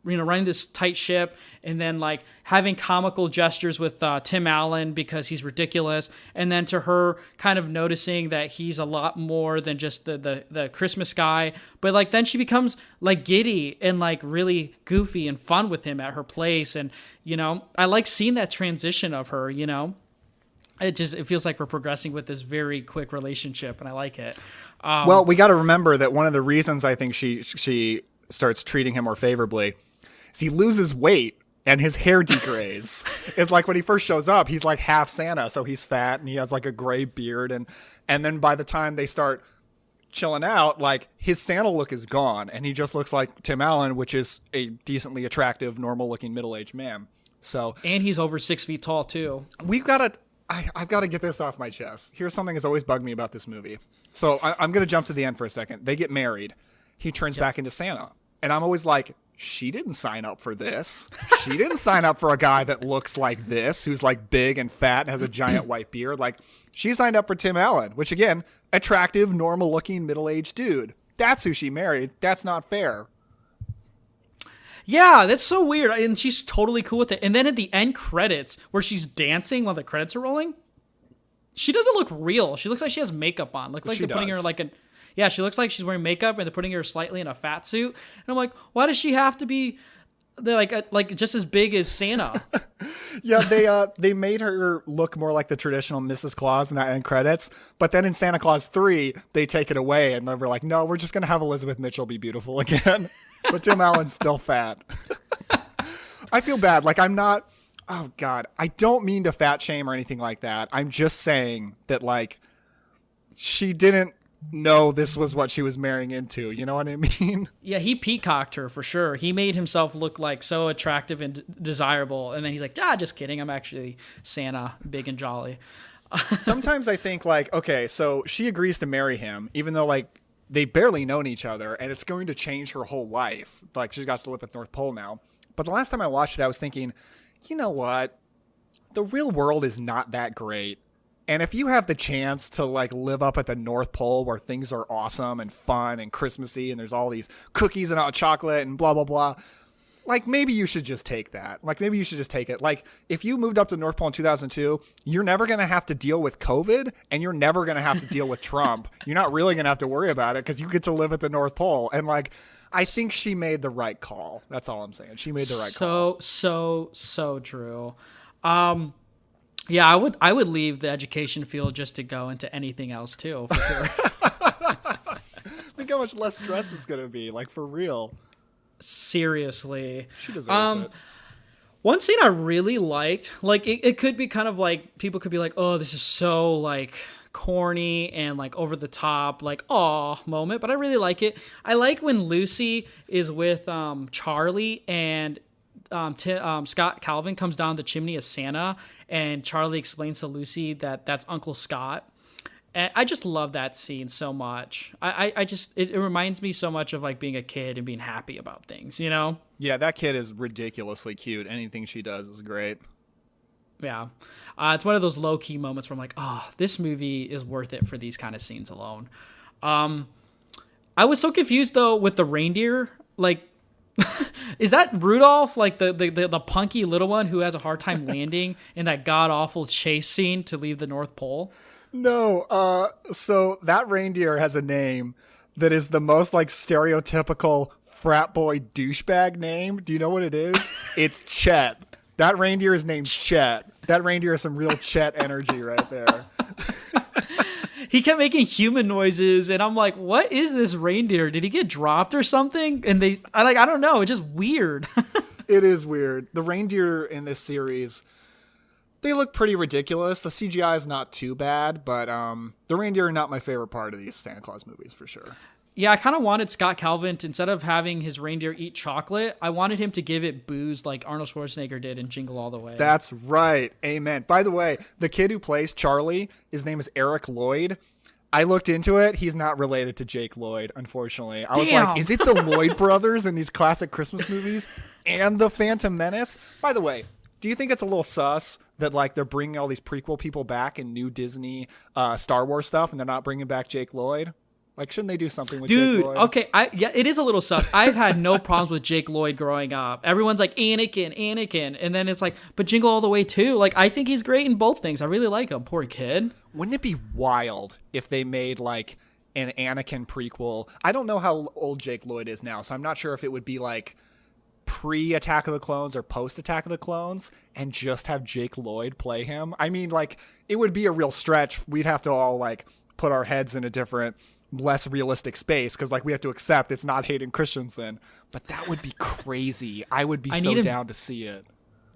running this tight ship, and then like having comical gestures with Tim Allen because he's ridiculous, and then to her kind of noticing that he's a lot more than just the Christmas guy, but like then she becomes like giddy and like really goofy and fun with him at her place. And you know, I like seeing that transition of her. You know, it feels like we're progressing with this very quick relationship, and I like it. Well, we got to remember that one of the reasons I think she starts treating him more favorably is he loses weight and his hair degrays. It's like when he first shows up, he's like half Santa, so he's fat and he has like a gray beard, and then by the time they start chilling out, like his Santa look is gone and he just looks like Tim Allen, which is a decently attractive, normal looking middle-aged man. So, and he's over 6 feet tall too. I've got to get this off my chest. Here's something that's always bugged me about this movie. So I'm going to jump to the end for a second. They get married. He turns back into Santa. And I'm always like, she didn't sign up for this. She didn't sign up for a guy that looks like this, who's like big and fat and has a giant white beard. Like, she signed up for Tim Allen, which again, attractive, normal looking, middle-aged dude. That's who she married. That's not fair. Yeah, that's so weird. And she's totally cool with it. And then at the end credits, where she's dancing while the credits are rolling, she doesn't look real. She looks like she has makeup on. Looks like they're putting her like yeah, she looks like she's wearing makeup and they're putting her slightly in a fat suit. And I'm like, why does she have to be like just as big as Santa? Yeah, they made her look more like the traditional Mrs. Claus in that end credits. But then in Santa Claus 3, they take it away and they were like, no, we're just going to have Elizabeth Mitchell be beautiful again. But Tim Allen's still fat. I feel bad. Like, I'm not, oh God, I don't mean to fat shame or anything like that. I'm just saying that, like, she didn't know this was what she was marrying into. You know what I mean? Yeah, he peacocked her for sure. He made himself look like so attractive and desirable. And then he's like, just kidding. I'm actually Santa, big and jolly. Sometimes I think like, okay, so she agrees to marry him, even though like they've barely known each other and it's going to change her whole life. Like, she's got to live at North Pole now. But the last time I watched it, I was thinking, you know what? The real world is not that great. And if you have the chance to like live up at the North Pole where things are awesome and fun and Christmassy and there's all these cookies and hot chocolate and blah, blah, blah, like maybe you should just take that. Like maybe you should just take it. Like if you moved up to the North Pole in 2002, you're never going to have to deal with COVID and you're never going to have to deal with Trump. You're not really going to have to worry about it because you get to live at the North Pole. And like, I think she made the right call. That's all I'm saying. She made the right call. So true. Yeah, I would leave the education field just to go into anything else too, for sure. Think how much less stress it's going to be, like for real. Seriously. She deserves it. One scene I really liked, like it could be kind of like people could be like, oh, this is so like corny and like over the top, like aw moment, but I really like it. I like when Lucy is with Charlie and Scott Calvin comes down the chimney as Santa, and Charlie explains to Lucy that that's Uncle Scott. And I just love that scene so much. I just it reminds me so much of like being a kid and being happy about things, you know? Yeah, that kid is ridiculously cute. Anything she does is great. Yeah. It's one of those low-key moments where I'm like, oh, this movie is worth it for these kind of scenes alone. I was so confused, though, with the reindeer. Like, is that Rudolph, like the punky little one who has a hard time landing in that god-awful chase scene to leave the North Pole? No, so that reindeer has a name that is the most like stereotypical frat boy douchebag name. Do you know what it is? It's Chet. That reindeer is named Chet. That reindeer is some real Chet energy right there. He kept making human noises, and I'm like, what is this reindeer? Did he get dropped or something? And I don't know. It's just weird. It is weird. The reindeer in this series, they look pretty ridiculous. The CGI is not too bad, but the reindeer are not my favorite part of these Santa Claus movies for sure. Yeah, I kind of wanted Scott Calvin to, instead of having his reindeer eat chocolate, I wanted him to give it booze like Arnold Schwarzenegger did in Jingle All the Way. That's right. Amen. By the way, the kid who plays Charlie, his name is Eric Lloyd. I looked into it. He's not related to Jake Lloyd, unfortunately. I was like, is it the Lloyd brothers in these classic Christmas movies and the Phantom Menace? By the way, do you think it's a little sus that like they're bringing all these prequel people back in new Disney Star Wars stuff and they're not bringing back Jake Lloyd? Like, shouldn't they do something with Jake Lloyd? Okay, yeah, it is a little sus. I've had no problems with Jake Lloyd growing up. Everyone's like, Anakin, and then it's like, but Jingle All the Way too. Like, I think he's great in both things. I really like him. Poor kid. Wouldn't it be wild if they made like an Anakin prequel? I don't know how old Jake Lloyd is now, so I'm not sure if it would be like pre-Attack of the Clones or post-Attack of the Clones and just have Jake Lloyd play him. I mean, like, it would be a real stretch. We'd have to all like put our heads in a different, less realistic space because like we have to accept it's not Hayden Christensen, but that would be crazy. I would be so down to see it.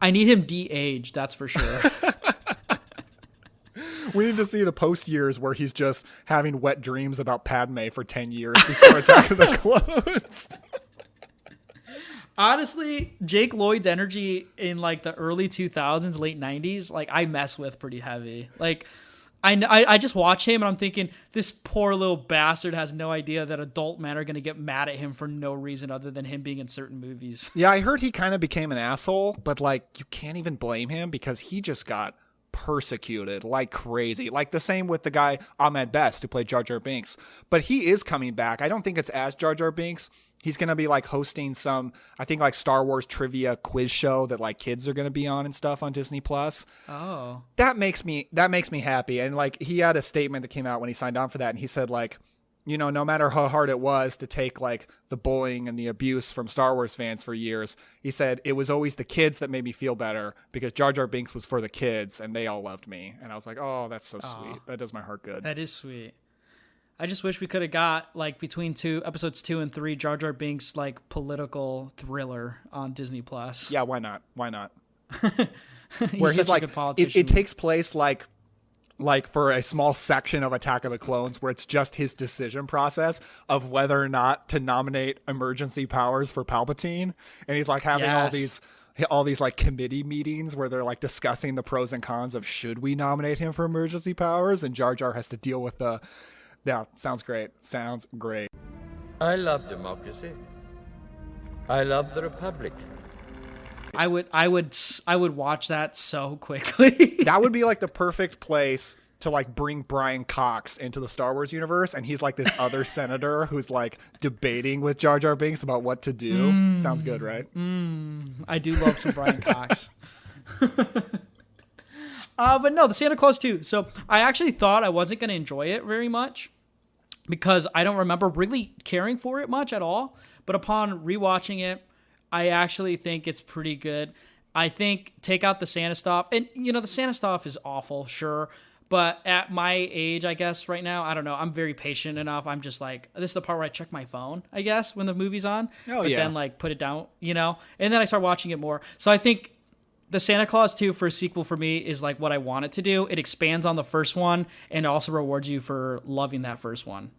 I need him de-aged, that's for sure. We need to see the post years where he's just having wet dreams about Padme for 10 years before Attack of the Clones. Honestly, Jake Lloyd's energy in like the early 2000s, late 90s, like I mess with pretty heavy. Like I just watch him and I'm thinking, this poor little bastard has no idea that adult men are going to get mad at him for no reason other than him being in certain movies. Yeah, I heard he kind of became an asshole, but like you can't even blame him because he just got persecuted like crazy. Like the same with the guy Ahmed Best who played Jar Jar Binks. But he is coming back. I don't think it's as Jar Jar Binks. He's going to be like hosting some, I think like Star Wars trivia quiz show that like kids are going to be on and stuff on Disney Plus. Oh. That makes me happy. And like he had a statement that came out when he signed on for that and he said like, you know, no matter how hard it was to take like the bullying and the abuse from Star Wars fans for years, he said it was always the kids that made me feel better because Jar Jar Binks was for the kids and they all loved me. And I was like, oh, that's so sweet. That does my heart good. That is sweet. I just wish we could have got like between episodes 2 and 3 Jar Jar Binks like political thriller on Disney Plus. Yeah, why not? Why not? Where he's like it takes place like for a small section of Attack of the Clones where it's just his decision process of whether or not to nominate emergency powers for Palpatine. And he's like having all these like committee meetings where they're like discussing the pros and cons of should we nominate him for emergency powers? And Jar Jar has to deal with yeah, sounds great. Sounds great. I love democracy. I love the Republic. I would watch that so quickly. That would be like the perfect place to like bring Brian Cox into the Star Wars universe, and he's like this other senator who's like debating with Jar Jar Binks about what to do. Sounds good, right? I do love some Brian Cox. But no, the Santa Claus 2. So I actually thought I wasn't going to enjoy it very much because I don't remember really caring for it much at all. But upon rewatching it, I actually think it's pretty good. I think take out the Santa stuff. And, you know, the Santa stuff is awful, sure. But at my age, I guess, right now, I don't know. I'm very patient enough. I'm just like, this is the part where I check my phone, I guess, when the movie's on. Oh, but yeah. then, like, put it down, you know? And then I start watching it more. So I think the Santa Claus 2 for a sequel for me is like what I want it to do. It expands on the first one and also rewards you for loving that first one.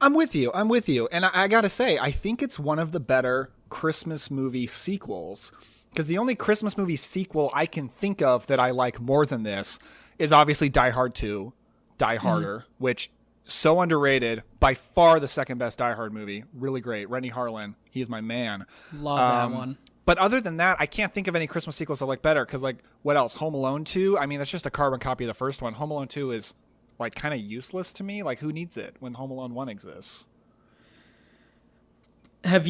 I'm with you. And I gotta say, I think it's one of the better Christmas movie sequels. Because the only Christmas movie sequel I can think of that I like more than this is obviously Die Hard 2, Die Harder, which so underrated. By far the second best Die Hard movie. Really great. Rennie Harlin, he's my man. Love that one. But other than that, I can't think of any Christmas sequels I like better. Because like, what else? Home Alone 2? I mean, that's just a carbon copy of the first one. Home Alone 2 is like kind of useless to me. Like, who needs it when Home Alone 1 exists? Do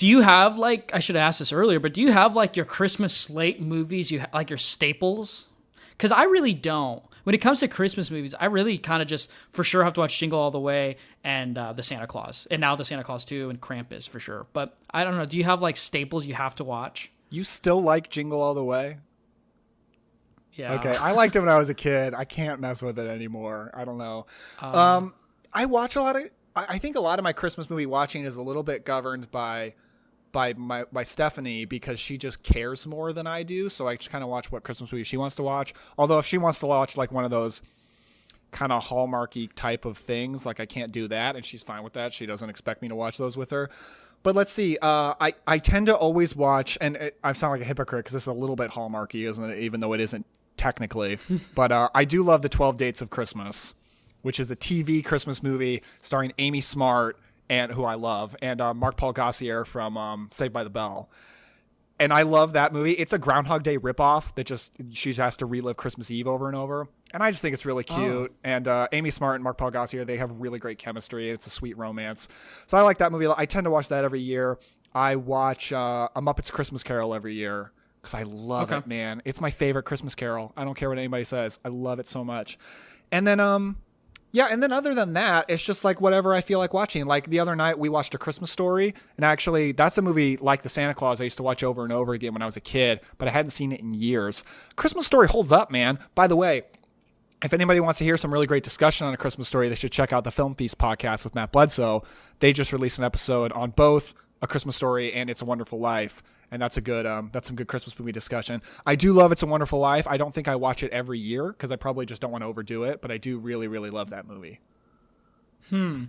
you have like, I should have asked this earlier, but do you have like your Christmas slate movies, like your staples? Because I really don't. When it comes to Christmas movies, I really kind of just for sure have to watch Jingle All the Way and the Santa Claus, and now the Santa Claus 2 and Krampus for sure. But I don't know. Do you have like staples you have to watch? You still like Jingle All the Way? Yeah. Okay. I liked it when I was a kid. I can't mess with it anymore. I don't know. I watch a lot of. I think a lot of my Christmas movie watching is a little bit governed by Stephanie because she just cares more than I do. So I just kind of watch what Christmas movie she wants to watch. Although if she wants to watch like one of those kind of Hallmarky type of things, like I can't do that, and she's fine with that. She doesn't expect me to watch those with her. But let's see. I tend to always watch, and I sound like a hypocrite because this is a little bit Hallmarky, isn't it? Even though it isn't technically. But I do love the 12 Dates of Christmas, which is a TV Christmas movie starring Amy Smart, and who I love, and Mark Paul Gossier from Saved by the Bell. And I love that movie. It's a Groundhog Day ripoff that just she has to relive Christmas Eve over and over. And I just think it's really cute. And Amy Smart and Mark Paul Gossier, they have really great chemistry. And it's a sweet romance. So I like that movie. I tend to watch that every year. I watch A Muppet's Christmas Carol every year because I love it, man. It's my favorite Christmas Carol. I don't care what anybody says. I love it so much. And then yeah, and then other than that, it's just like whatever I feel like watching. Like the other night, we watched A Christmas Story, and actually, that's a movie like The Santa Claus I used to watch over and over again when I was a kid, but I hadn't seen it in years. Christmas Story holds up, man. By the way, if anybody wants to hear some really great discussion on A Christmas Story, they should check out the Film Feast podcast with Matt Bledsoe. They just released an episode on both A Christmas Story and It's a Wonderful Life. And that's some good Christmas movie discussion. I do love It's a Wonderful Life. I don't think I watch it every year because I probably just don't want to overdo it, but I do really, really love that movie. Yeah,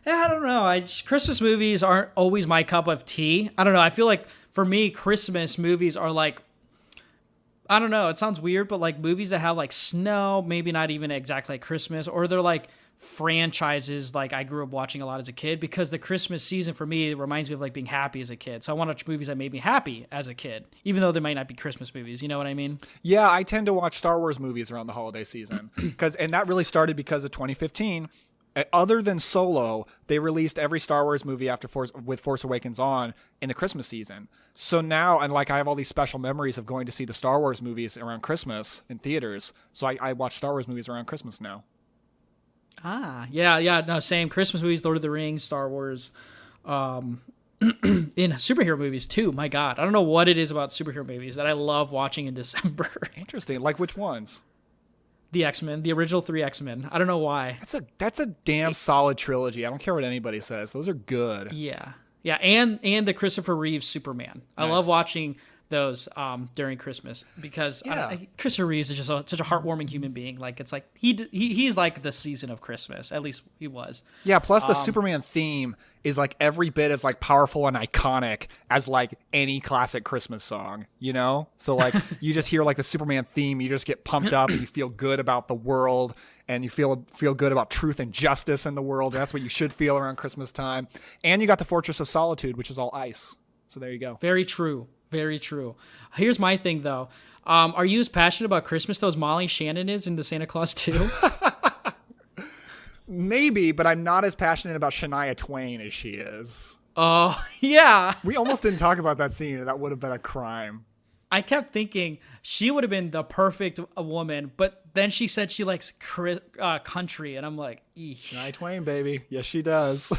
I don't know. Christmas movies aren't always my cup of tea. I don't know. I feel like for me, Christmas movies are like, I don't know. It sounds weird, but like movies that have like snow, maybe not even exactly like Christmas, or they're like franchises like I grew up watching a lot as a kid, because the Christmas season for me reminds me of like being happy as a kid. So I want to watch movies that made me happy as a kid, even though they might not be Christmas movies. You know what I mean? Yeah, I tend to watch Star Wars movies around the holiday season and that really started because of 2015. Other than Solo, they released every Star Wars movie with Force Awakens on in the Christmas season. So now, and like I have all these special memories of going to see the Star Wars movies around Christmas in theaters. So I watch Star Wars movies around Christmas now. Yeah, no, same. Christmas movies, Lord of the Rings, Star Wars, in superhero movies too. My God, I don't know what it is about superhero movies that I love watching in December. Interesting. Like which ones? The X-Men, the original 3 X-Men. I don't know why. That's a damn solid trilogy. I don't care what anybody says. Those are good. Yeah, and the Christopher Reeve Superman. Nice. I love watching those during Christmas because Christopher Reeve is just such a heartwarming human being. Like it's like he's like the season of Christmas. At least he was. Yeah. Plus the Superman theme is like every bit as like powerful and iconic as like any classic Christmas song. You know, so like you just hear like the Superman theme, you just get pumped up and you feel good about the world. And you feel good about truth and justice in the world. That's what you should feel around Christmas time. And you got the Fortress of Solitude, which is all ice. So there you go. Very true. Very true. Here's my thing, though. Are you as passionate about Christmas though as Molly Shannon is in the Santa Claus 2? Maybe, but I'm not as passionate about Shania Twain as she is. Oh, yeah. We almost didn't talk about that scene, and that would have been a crime. I kept thinking she would have been the perfect woman, but then she said she likes country, and I'm like, eesh. Shania Twain, baby. Yes, she does.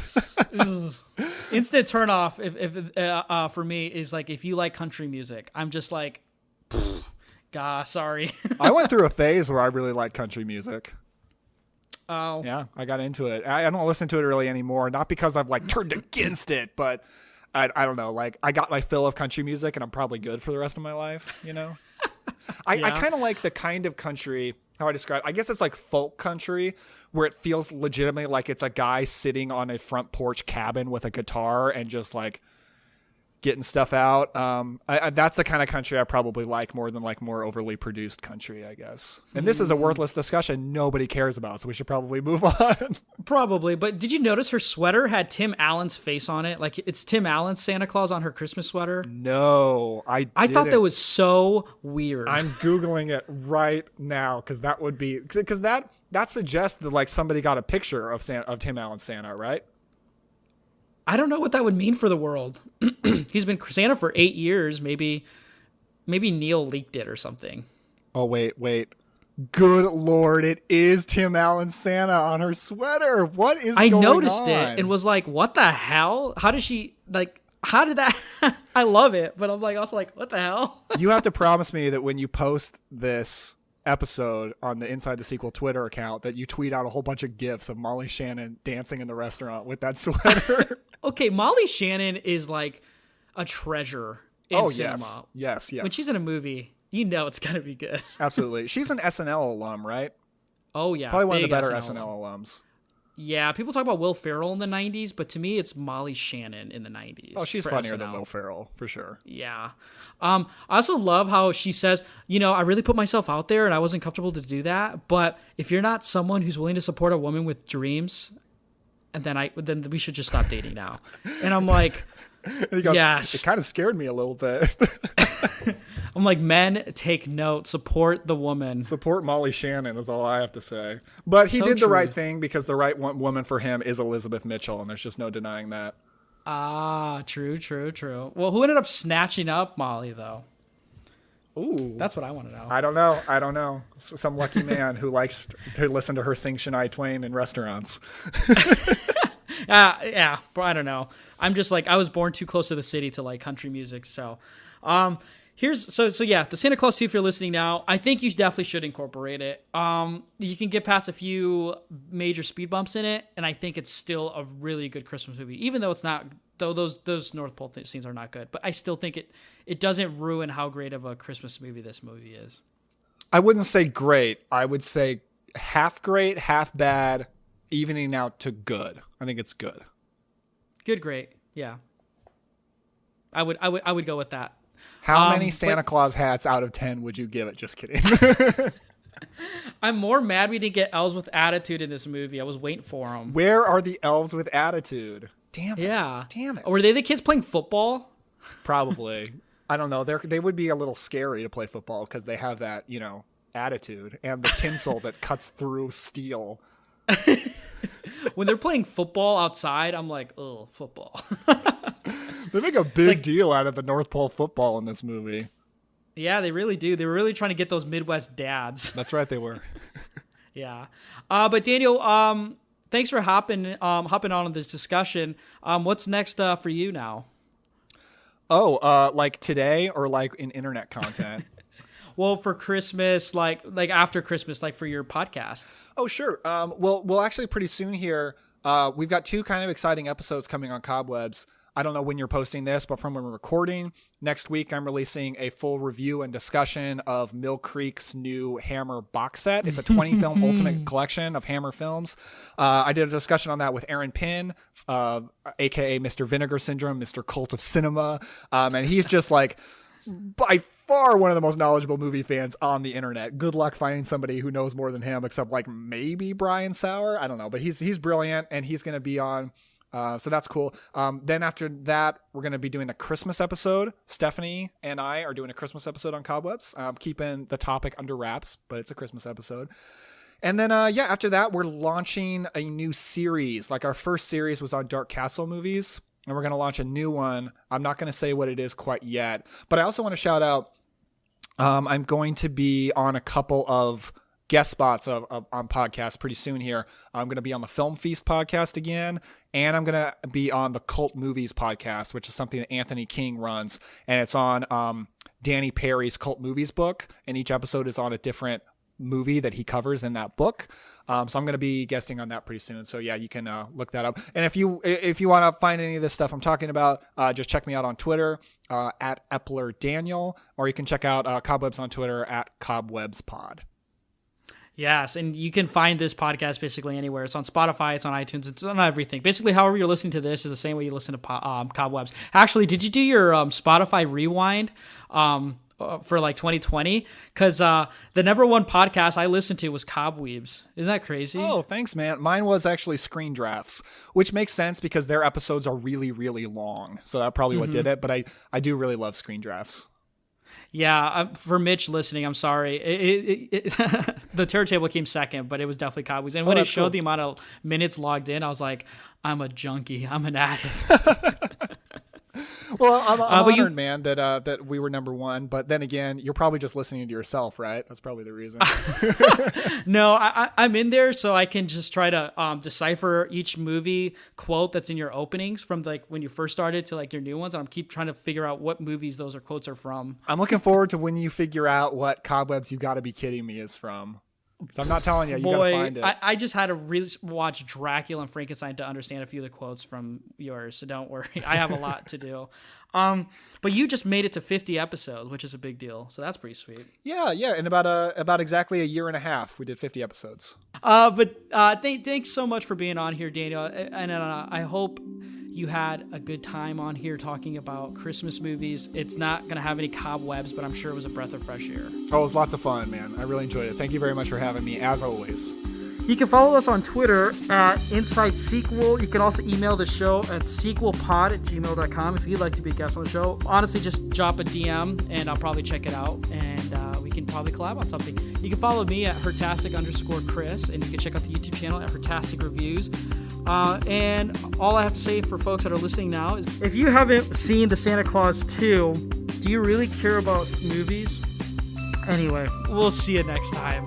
Instant turn off if for me is like if you like country music. I'm just like, sorry. I went through a phase where I really liked country music. Oh. Yeah, I got into it. I don't listen to it really anymore, not because I've like turned against it, but I don't know, like I got my fill of country music and I'm probably good for the rest of my life, I kind of like the kind of country, how I describe, I guess it's like folk country, where it feels legitimately like it's a guy sitting on a front porch cabin with a guitar and just like getting stuff out. That's the kind of country I probably like more than like more overly produced country, I guess. And this is a worthless discussion nobody cares about, so we should probably move on. Probably, but did you notice her sweater had Tim Allen's face on it? Like it's Tim Allen's Santa Claus on her Christmas sweater. No, I thought that was so weird. I'm Googling it right now because that would be because that suggests that like somebody got a picture of Tim Allen's Santa, right? I don't know what that would mean for the world. He's been Santa for 8 years. Maybe Neil leaked it or something. Oh, wait. Good Lord, it is Tim Allen's Santa on her sweater. What is going on? I noticed it and was like, what the hell? How did that? I love it. But I'm like, also like, what the hell? You have to promise me that when you post this episode on the Inside the Sequel Twitter account that you tweet out a whole bunch of GIFs of Molly Shannon dancing in the restaurant with that sweater. Okay, Molly Shannon is like a treasure in cinema. Yes. When she's in a movie, it's gonna be good. Absolutely. She's an SNL alum, right? Oh yeah. Probably one of the better SNL alums. Yeah, people talk about Will Ferrell in the 90s, but to me it's Molly Shannon in the 90s. Oh, she's funnier than Will Ferrell, for sure. Yeah. I also love how she says, I really put myself out there and I wasn't comfortable to do that, but if you're not someone who's willing to support a woman with dreams, and then we should just stop dating now. And I'm like, and he goes, yes. It kind of scared me a little bit. I'm like, men, take note. Support the woman. Support Molly Shannon is all I have to say. But he did the right thing because the right woman for him is Elizabeth Mitchell, and there's just no denying that. Ah, true. Well, who ended up snatching up Molly, though? Ooh. That's what I want to know. I don't know. Some lucky man who likes to listen to her sing Shania Twain in restaurants. Yeah, but I don't know. I'm just like, I was born too close to the city to like country music. So, the Santa Claus 2, if you're listening now, I think you definitely should incorporate it. You can get past a few major speed bumps in it, and I think it's still a really good Christmas movie, even though it's not, though those North Pole scenes are not good, but I still think it doesn't ruin how great of a Christmas movie this movie is. I wouldn't say great. I would say half great, half bad, evening out to good. I think it's good. Good, great. Yeah. I would go with that. How many Santa Claus hats out of 10 would you give it? Just kidding. I'm more mad we didn't get elves with attitude in this movie. I was waiting for them. Where are the elves with attitude? Damn it. Yeah. Damn it. Were they the kids playing football? Probably. I don't know. They would be a little scary to play football because they have that, attitude and the tinsel that cuts through steel. When they're playing football outside, I'm like, oh, football. They make a big deal out of the North Pole football in this movie. Yeah, they really do. They were really trying to get those Midwest dads. That's right, they were. Yeah. But Daniel, thanks for hopping on in this discussion. What's next for you now? Oh, like today or like in internet content? Well, for Christmas, like after Christmas, like for your podcast. Oh, sure. Well, actually pretty soon here, we've got 2 kind of exciting episodes coming on Cobwebs. I don't know when you're posting this, but from when we're recording, next week I'm releasing a full review and discussion of Mill Creek's new Hammer box set. It's a 20-film ultimate collection of Hammer films. I did a discussion on that with Aaron Pinn, a.k.a. Mr. Vinegar Syndrome, Mr. Cult of Cinema. And he's just like, by far one of the most knowledgeable movie fans on the internet. Good luck finding somebody who knows more than him, except like maybe Brian Sauer. I don't know, but he's brilliant, and he's going to be on. So that's cool. Then after that, we're going to be doing a Christmas episode. Stephanie and I are doing a Christmas episode on Cobwebs, keeping the topic under wraps, but it's a Christmas episode. And then, after that, we're launching a new series. Like our first series was on Dark Castle movies, and we're going to launch a new one. I'm not going to say what it is quite yet, but I also want to shout out, I'm going to be on a couple of guest spots on podcasts pretty soon here. I'm going to be on the Film Feast podcast again, and I'm going to be on the Cult Movies podcast, which is something that Anthony King runs, and it's on Danny Perry's Cult Movies book, and each episode is on a different movie that he covers in that book. So I'm going to be guesting on that pretty soon. So yeah, you can look that up. And if you want to find any of this stuff I'm talking about, just check me out on Twitter at Epler Daniel, or you can check out Cobwebs on Twitter at CobwebsPod. Yes, and you can find this podcast basically anywhere. It's on Spotify, it's on iTunes, it's on everything. Basically, however you're listening to this is the same way you listen to Cobwebs. Actually, did you do your Spotify rewind for like 2020? Because the number one podcast I listened to was Cobwebs. Isn't that crazy? Oh, thanks, man. Mine was actually Screen Drafts, which makes sense because their episodes are really, really long. So that's probably what did it. But I do really love Screen Drafts. Yeah, for Mitch listening, I'm sorry. The turntable came second, but it was definitely Cobwebs. And when it showed the amount of minutes logged in, I was like, I'm a junkie. I'm an addict. Well, I'm honored, man, that we were number one. But then again, you're probably just listening to yourself, right? That's probably the reason. No, I'm in there so I can just try to decipher each movie quote that's in your openings from like when you first started to like your new ones. And I'm keep trying to figure out what movies those are quotes are from. I'm looking forward to when you figure out what Cobwebs You Gotta Be Kidding Me is from. So I'm not telling you. You gotta find it. I just had to really watch Dracula and Frankenstein to understand a few of the quotes from yours. So don't worry. I have a lot to do. But you just made it to 50 episodes, which is a big deal. So that's pretty sweet. Yeah. In about exactly a year and a half, we did 50 episodes. Thanks so much for being on here, Daniel. And I hope you had a good time on here talking about Christmas movies. It's not going to have any cobwebs, but I'm sure it was a breath of fresh air. Oh, it was lots of fun, man. I really enjoyed it. Thank you very much for having me, as always. You can follow us on Twitter at Inside Sequel. You can also email the show at sequelpod@gmail.com if you'd like to be a guest on the show. Honestly, just drop a DM and I'll probably check it out, and we can probably collab on something. You can follow me at Hertastic_Cris, and you can check out the YouTube channel at Hertastic Reviews. And all I have to say for folks that are listening now is if you haven't seen the Santa Claus 2, do you really care about movies? Anyway, we'll see you next time.